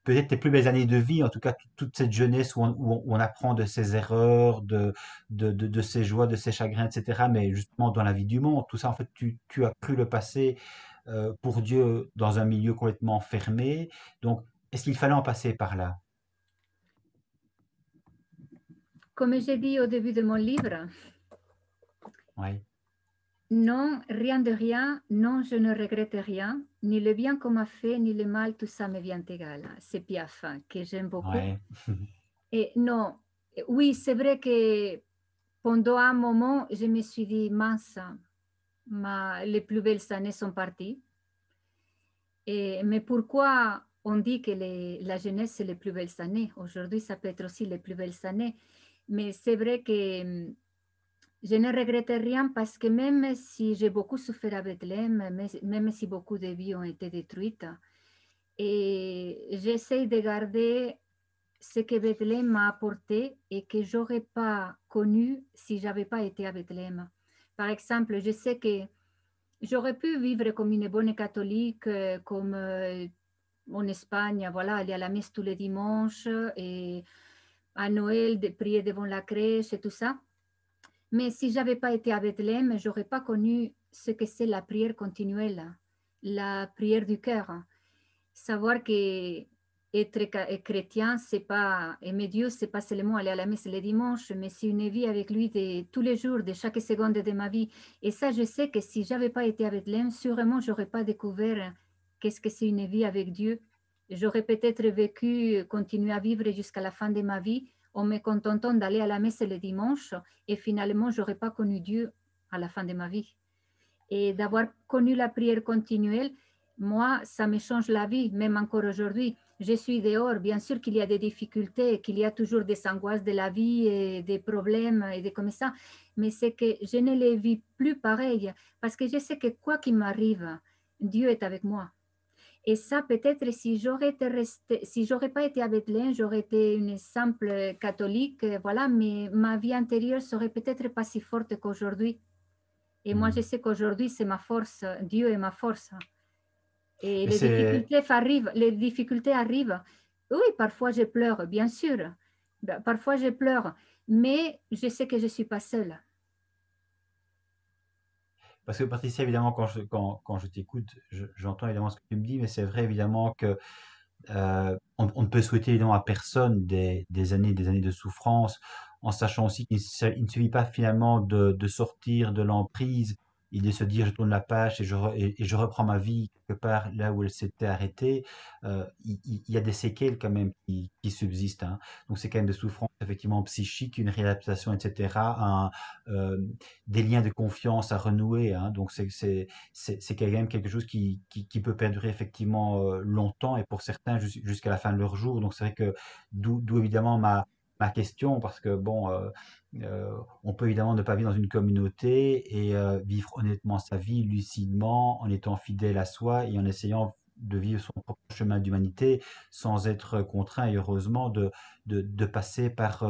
peut-être tes plus belles années de vie, en tout cas toute cette jeunesse où on apprend de ses erreurs, de ses joies, de ses chagrins, etc. Mais justement dans la vie du monde, tout ça, en fait, tu as cru le passer pour Dieu dans un milieu complètement fermé. Donc, est-ce qu'il fallait en passer par là? comme j'ai dit au début de mon livre, Oui, non, rien de rien, non, je ne regrette rien, ni le bien qu'on m'a fait, ni le mal, tout ça me vient égal. C'est Piaf que j'aime beaucoup. ouais, Et non, oui, c'est vrai que pendant un moment, je me suis dit, mince, les plus belles années sont parties. Mais pourquoi on dit que la jeunesse, c'est les plus belles années? Aujourd'hui, ça peut être aussi les plus belles années. Mais c'est vrai que je ne regrette rien parce que même si j'ai beaucoup souffert à Bethléem, même si beaucoup de vies ont été détruites, et j'essaie de garder ce que Bethléem m'a apporté et que j'aurais pas connu si j'avais pas été à Bethléem. Par exemple, je sais que j'aurais pu vivre comme une bonne catholique, comme en Espagne, voilà, aller à la messe tous les dimanches et à Noël, de prier devant la crèche et tout ça. Mais si j'avais pas été à Bethléem, j'aurais pas connu ce que c'est la prière continuelle, la prière du cœur. Savoir que être chrétien, c'est pas aimer Dieu, c'est pas seulement aller à la messe le dimanche, mais c'est une vie avec lui de tous les jours, de chaque seconde de ma vie. Et ça, je sais que si j'avais pas été à Bethléem, sûrement j'aurais pas découvert qu'est-ce que c'est une vie avec Dieu. J'aurais peut-être vécu, continué à vivre jusqu'à la fin de ma vie en me contentant d'aller à la messe le dimanche et finalement j'aurais pas connu Dieu à la fin de ma vie. Et d'avoir connu la prière continuelle, moi, ça me change la vie, même encore aujourd'hui. Je suis dehors, bien sûr qu'il y a des difficultés, qu'il y a toujours des angoisses de la vie et des problèmes et des comme ça, mais c'est que je ne les vis plus pareil parce que je sais que quoi qu'il m'arrive, Dieu est avec moi. Et ça, peut-être, si j'aurais été restée, si j'aurais pas été à Bethléem, j'aurais été une simple catholique, voilà, mais ma vie intérieure serait peut-être pas si forte qu'aujourd'hui. Et moi, je hmm. sais qu'aujourd'hui, c'est ma force. Dieu est ma force. Et Mais c'est les difficultés arrivent. Oui, parfois je pleure, bien sûr. Parfois je pleure, mais je sais que je ne suis pas seule. parce que Patricia, évidemment, quand je t'écoute, j'entends évidemment ce que tu me dis, mais c'est vrai évidemment que on ne peut souhaiter évidemment à personne des années de souffrance, en sachant aussi qu'il ne suffit pas finalement de sortir de l'emprise il est se dire je tourne la page et je reprends ma vie quelque part là où elle s'était arrêtée, il y a des séquelles quand même qui subsistent, hein. Donc c'est quand même des souffrances effectivement psychiques, une réadaptation, etc., euh, des liens de confiance à renouer, hein. Donc c'est quand même quelque chose qui peut perdurer effectivement longtemps et pour certains jusqu'à la fin de leur jour. Donc c'est vrai que d'où évidemment ma question, parce que bon, on peut évidemment ne pas vivre dans une communauté et vivre honnêtement sa vie, lucidement, en étant fidèle à soi et en essayant de vivre son propre chemin d'humanité sans être contraint et heureusement de passer par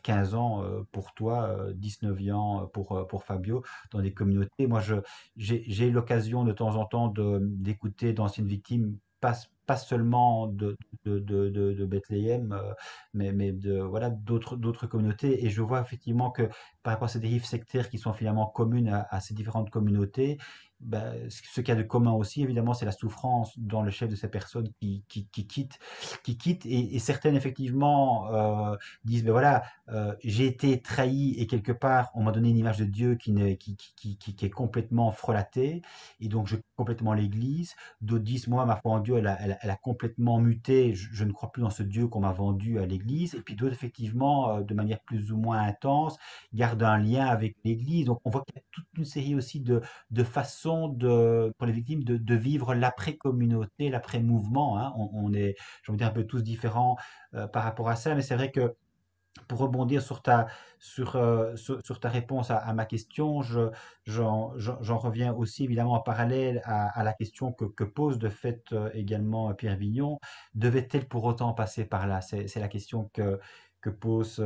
15 ans pour toi, 19 ans pour Fabio, dans des communautés. Moi, j'ai eu l'occasion de temps en temps d'écouter d'anciennes victimes, pas seulement de Bethléem, mais voilà, d'autres communautés. Et je vois effectivement que par rapport à ces dérives sectaires qui sont finalement communes à ces différentes communautés, ben, ce qu'il y a de commun aussi, évidemment, c'est la souffrance dans le chef de ces personnes qui quittent et certaines, effectivement, disent, ben voilà, j'ai été trahi et quelque part, on m'a donné une image de Dieu qui est complètement frelatée et donc je quitte complètement l'Église. D'autres disent, moi, ma foi en Dieu, elle a complètement muté. Je ne crois plus dans ce Dieu qu'on m'a vendu à l'Église. Et puis d'autres, effectivement, de manière plus ou moins intense, gardent un lien avec l'Église. Donc on voit qu'il y a toute une série aussi de façons pour les victimes de vivre l'après-communauté, l'après-mouvement, hein. On est, j'ai envie de dire, un peu tous différents par rapport à ça. Mais c'est vrai que pour rebondir sur ta réponse à ma question, j'en reviens aussi évidemment en parallèle à la question que pose de fait également Pierre Vignon. Devait-elle pour autant passer par là? C'est la question que pose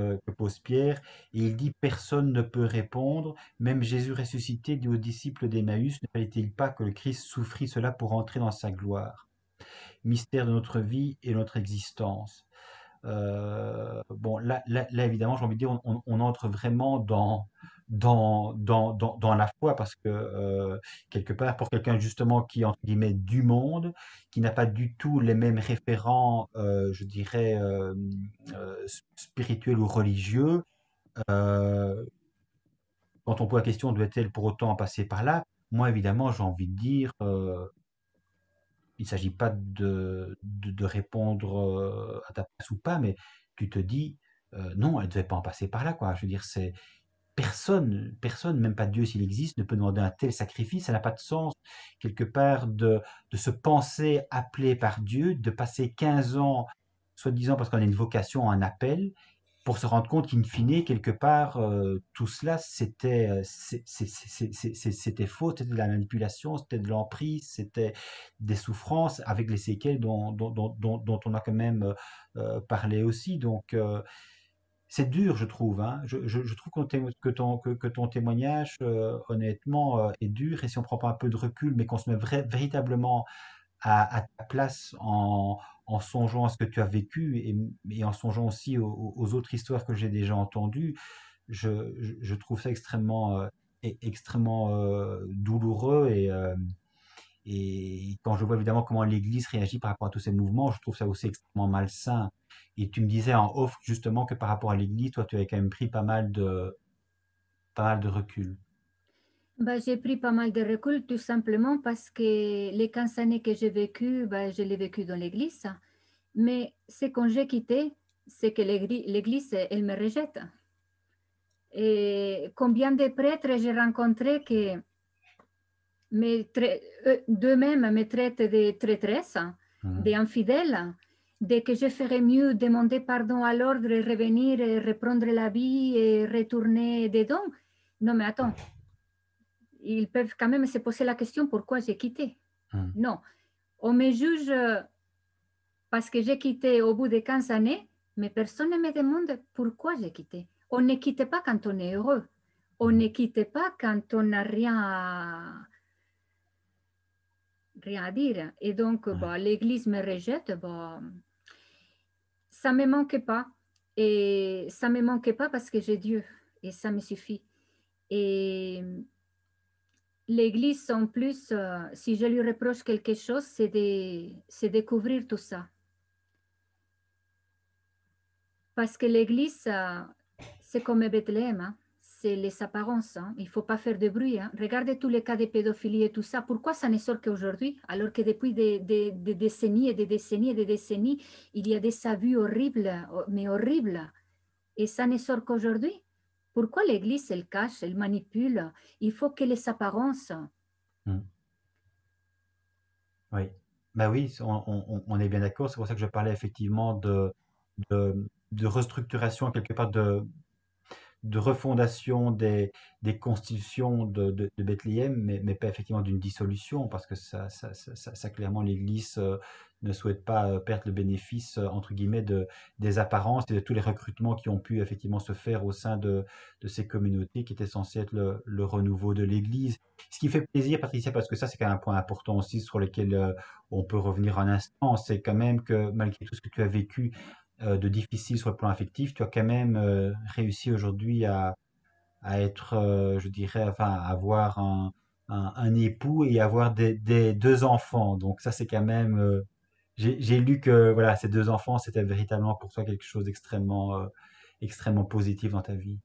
Pierre. Et il dit, personne ne peut répondre. Même Jésus ressuscité dit aux disciples d'Emmaüs, ne fallait-il pas que le Christ souffrit cela pour entrer dans sa gloire? Mystère de notre vie et de notre existence. Bon, là, évidemment, j'ai envie de dire, on entre vraiment dans la foi parce que quelque part, pour quelqu'un justement qui est entre guillemets du monde, qui n'a pas du tout les mêmes référents, je dirais, spirituels ou religieux, euh, quand on pose la question, doit-elle pour autant passer par là? Moi, évidemment, j'ai envie de dire, il ne s'agit pas de répondre à ta place ou pas, mais tu te dis, non, elle ne devait pas en passer par là, quoi. Je veux dire, c'est personne, même pas Dieu s'il existe, ne peut demander un tel sacrifice. Ça n'a pas de sens, quelque part, de se penser appelé par Dieu, de passer 15 ans, soi-disant parce qu'on a une vocation, un appel, pour se rendre compte qu'in fine, quelque part, tout cela, c'était faux, c'était de la manipulation, c'était de l'emprise, c'était des souffrances avec les séquelles dont on a quand même parlé aussi. Donc, c'est dur, je trouve, hein. Je trouve que ton témoignage, honnêtement, est dur. Et si on prend pas un peu de recul, mais qu'on se met véritablement à ta place en songeant à ce que tu as vécu et en songeant aussi aux autres histoires que j'ai déjà entendues, je trouve ça extrêmement douloureux. Et quand je vois évidemment comment l'Église réagit par rapport à tous ces mouvements, je trouve ça aussi extrêmement malsain. Et tu me disais en off justement que par rapport à l'Église, toi, tu avais quand même pris pas mal de recul. Bah, j'ai pris pas mal de recul tout simplement parce que les 15 années que j'ai vécues, bah, je l'ai vécu dans l'église. Mais c'est quand j'ai quitté, c'est que l'église, elle me rejette. Et combien de prêtres j'ai rencontrés qui d'eux-mêmes me traitent de traîtresse, Mhm. d'infidèle, de que je ferais mieux demander pardon à l'ordre et revenir et reprendre la vie et retourner dedans. Non, mais attends, ils peuvent quand même se poser la question pourquoi j'ai quitté. Mhm. Non, on me juge parce que j'ai quitté au bout de 15 années, mais personne ne me demande pourquoi j'ai quitté. On ne quitte pas quand on est heureux. On ne Mhm. quitte pas quand on n'a rien à dire. Et donc, Ouais. bah, l'Église me rejette. Bah, ça ne me manque pas. Et ça ne me manque pas parce que j'ai Dieu. Et ça me suffit. Et l'Église, en plus, si je lui reproche quelque chose, c'est découvrir tout ça. Parce que l'Église, c'est comme Bethléem, hein. c'est les apparences. Hein. Il ne faut pas faire de bruit. Hein. Regardez tous les cas de pédophilie et tout ça. Pourquoi ça ne sort qu'aujourd'hui, alors que depuis des décennies et des décennies et des décennies, il y a des abus horribles, mais horribles. Et ça ne sort qu'aujourd'hui. Pourquoi l'Église, elle cache, elle manipule? Il faut que les apparences. Mm. Oui. Bah oui, on est bien d'accord. C'est pour ça que je parlais effectivement de restructuration, quelque part de refondation des constitutions de Bethléem, mais pas effectivement d'une dissolution, parce que ça, clairement, l'Église ne souhaite pas perdre le bénéfice, entre guillemets, des apparences et de tous les recrutements qui ont pu effectivement se faire au sein de ces communautés qui étaient censées être le renouveau de l'Église. Ce qui fait plaisir, Patricia, parce que ça, c'est quand même un point important aussi sur lequel on peut revenir un instant, c'est quand même que malgré tout ce que tu as vécu, de difficile sur le plan affectif, tu as quand même réussi aujourd'hui à être, je dirais, enfin, à avoir un époux et avoir des deux enfants. Donc ça, c'est quand même, j'ai lu que voilà, ces deux enfants, c'était véritablement pour toi quelque chose d'extrêmement extrêmement positif dans ta vie.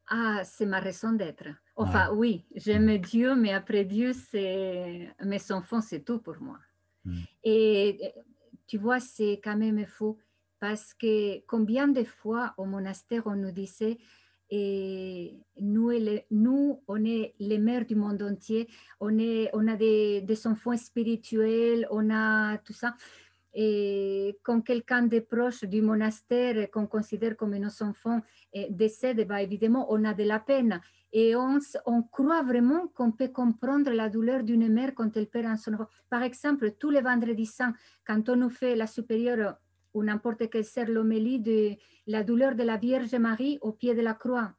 Ah, c'est ma raison d'être. Ouais. Enfin, oui, Mm. j'aime Dieu, mais après Dieu, c'est mes enfants, c'est tout pour moi. Mm. Et tu vois, c'est quand même fou parce que combien de fois au monastère on nous disait, et nous, on est les mères du monde entier, on a des enfants spirituels, on a tout ça. Et quand quelqu'un de proche du monastère qu'on considère comme nos enfants décède, bah, évidemment, on a de la peine. Et on croit vraiment qu'on peut comprendre la douleur d'une mère quand elle perd un son enfant. Par exemple, tous les vendredis saints, quand on nous fait la supérieure ou n'importe quelle sert l'homélie de la douleur de la Vierge Marie au pied de la croix,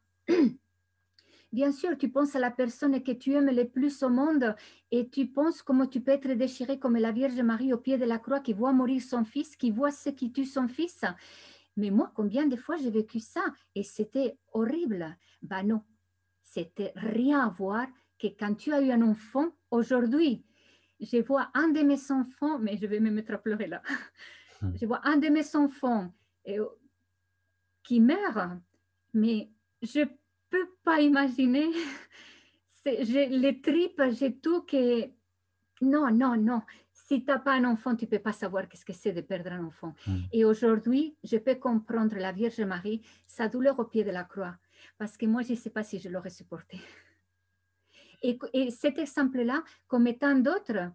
bien sûr, tu penses à la personne que tu aimes le plus au monde et tu penses comment tu peux être déchiré comme la Vierge Marie au pied de la croix qui voit mourir son fils, qui voit ce qui tue son fils. Mais moi, combien de fois j'ai vécu ça et c'était horrible. Ben non, c'était rien à voir que quand tu as eu un enfant aujourd'hui. Je vois un de mes enfants, mais je vais me mettre à pleurer là. Mm. Je vois un de mes enfants qui meurt, mais je peux pas imaginer. J'ai les tripes, j'ai tout que... Non, non, non. Si tu n'as pas un enfant, tu ne peux pas savoir qu'est-ce que c'est de perdre un enfant. Mm. Et aujourd'hui, je peux comprendre la Vierge Marie, sa douleur au pied de la croix. Parce que moi, je ne sais pas si je l'aurais supporté. Et cet exemple-là, comme tant d'autres,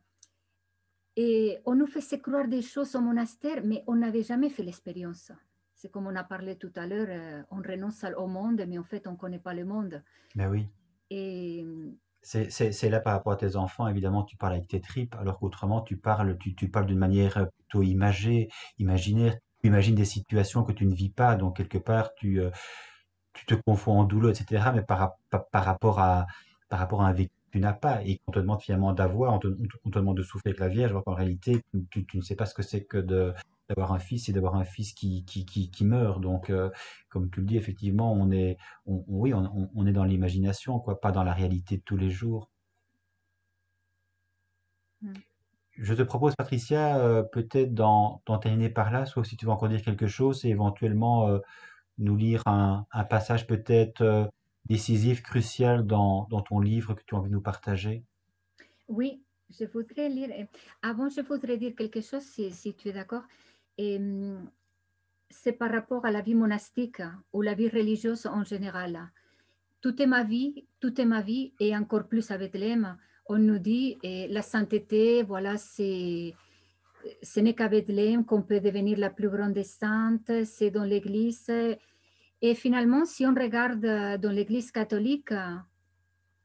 et on nous faisait croire des choses au monastère, mais on n'avait jamais fait l'expérience. C'est comme on a parlé tout à l'heure, on renonce au monde, mais en fait, on ne connaît pas le monde. Ben oui. Et C'est là par rapport à tes enfants, évidemment, tu parles avec tes tripes, alors qu'autrement, tu parles d'une manière plutôt imagée, imaginaire. Tu imagines des situations que tu ne vis pas, donc quelque part, tu te confonds en douleur, etc. Mais par rapport à un vécu que tu n'as pas, et qu'on te demande finalement d'avoir, on te demande de souffler avec la Vierge, alors qu'en réalité, tu ne sais pas ce que c'est que d'avoir un fils et d'avoir un fils qui meurt. Donc, comme tu le dis, effectivement, oui, on est dans l'imagination, quoi, pas dans la réalité de tous les jours. mm. Je te propose, Patricia, peut-être d'en terminer par là, sauf si tu veux encore dire quelque chose et éventuellement nous lire un passage peut-être décisif, crucial dans ton livre que tu as envie de nous partager. Oui, je voudrais lire. Avant, je voudrais dire quelque chose, si tu es d'accord. Et, c'est par rapport à la vie monastique ou la vie religieuse en général. Toute est ma vie, et encore plus à Bethléem. On nous dit la sainteté, voilà, ce n'est qu'à Bethléem qu'on peut devenir la plus grande des saintes, c'est dans l'Église. Et finalement, si on regarde dans l'Église catholique,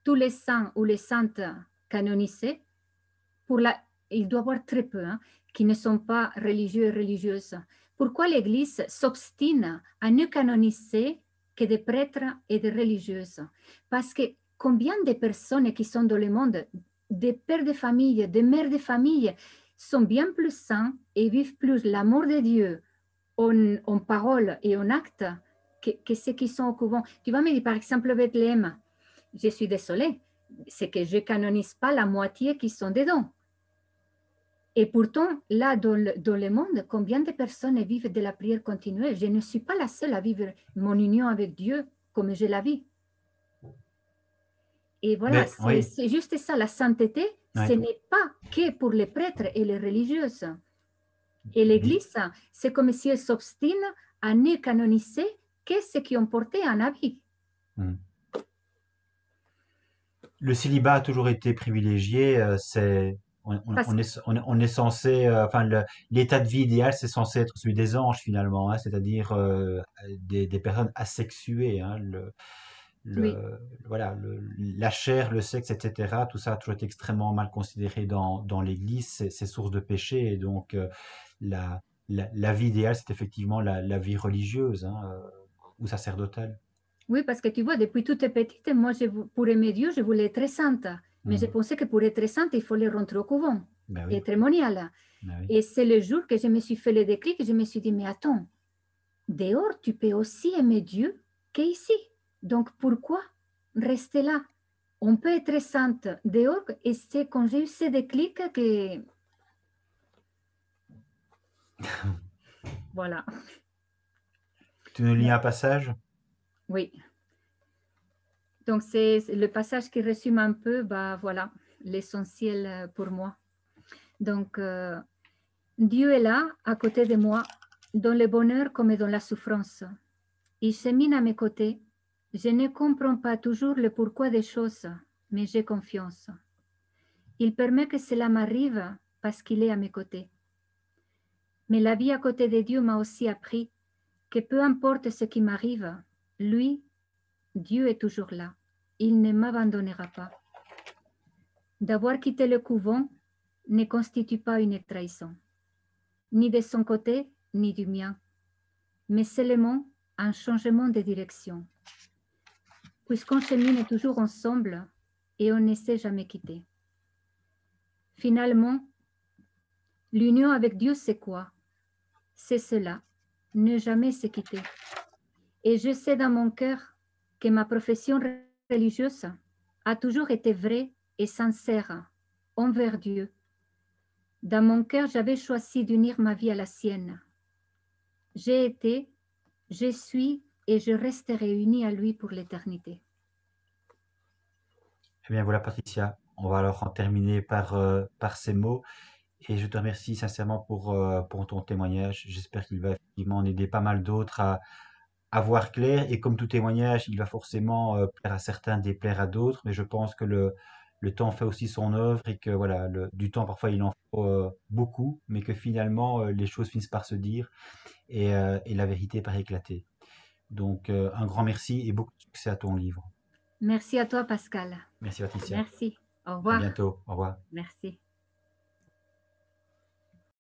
tous les saints ou les saintes canonisés, pour la, il doit y avoir très peu qui ne sont pas religieux et religieuses. Pourquoi l'Église s'obstine à ne canoniser que des prêtres et des religieuses? Parce que combien de personnes qui sont dans le monde, des pères de famille, des mères de famille, sont bien plus saints et vivent plus l'amour de Dieu en parole et en acte que ceux qui sont au couvent. Tu vas me dire, par exemple, Bethléem, je suis désolée, c'est que je ne canonise pas la moitié qui sont dedans. Et pourtant, là, dans le monde, combien de personnes vivent de la prière continuelle? Je ne suis pas la seule à vivre mon union avec Dieu comme je la vis. Et voilà, Mais oui, c'est juste ça, la sainteté, ce oui. n'est pas que pour les prêtres et les religieuses. Et Di- l'Église, c'est comme si elle s'obstine à ne canoniser que ceux qui ont porté un habit. Hmm. Le célibat a toujours été privilégié. Parce On est censé, enfin, l'état de vie idéal, c'est censé être celui des anges finalement, hein, c'est-à-dire des personnes asexuées. Hein, oui, voilà, la chair, le sexe, etc. Tout ça a toujours été extrêmement mal considéré dans l'Église. C'est source de péché. Et donc, la, la vie idéale, c'est effectivement la vie religieuse, hein, ou sacerdotale. oui, parce que tu vois, depuis toute petite, moi, pour aimer Dieu, je voulais être sainte. Mais je Hmm. pensais que pour être sainte, il fallait rentrer au couvent, Ben oui, être moniale. ben oui. Et c'est le jour que je me suis fait le déclic, que je me suis dit, mais attends, dehors, tu peux aussi aimer Dieu qu'ici. Donc, pourquoi rester là? On peut être sainte dehors, et c'est quand j'ai eu ce déclic que, voilà, Tu nous lis un passage? oui. Donc, c'est le passage qui résume un peu, bah, voilà, l'essentiel pour moi. Donc, Dieu est là, à côté de moi, dans le bonheur comme dans la souffrance. Il chemine à mes côtés. Je ne comprends pas toujours le pourquoi des choses, mais j'ai confiance. Il permet que cela m'arrive parce qu'il est à mes côtés. Mais la vie à côté de Dieu m'a aussi appris que peu importe ce qui m'arrive, lui, Dieu est toujours là. Il ne m'abandonnera pas. D'avoir quitté le couvent ne constitue pas une trahison, ni de son côté, ni du mien, mais seulement un changement de direction, puisqu'on chemine toujours ensemble et on ne s'est jamais quitté. Finalement, l'union avec Dieu, c'est quoi? C'est cela, ne jamais se quitter. Et je sais dans mon cœur que ma profession religieuse a toujours été vraie et sincère envers Dieu. Dans mon cœur, j'avais choisi d'unir ma vie à la sienne. J'ai été, je suis et je resterai unie à lui pour l'éternité. Eh bien voilà, Patricia, on va alors en terminer par ces mots. Et je te remercie sincèrement pour ton témoignage. J'espère qu'il va effectivement en aider pas mal d'autres à voir clair. Et comme tout témoignage, il va forcément plaire à certains, déplaire à d'autres. Mais je pense que le temps fait aussi son œuvre et que voilà, du temps parfois il en faut beaucoup, mais que finalement les choses finissent par se dire et la vérité par éclater. Donc un grand merci et beaucoup de succès à ton livre. Merci à toi, Pascal. Merci Patricia. Merci. Au À revoir. bientôt. Au revoir. Merci.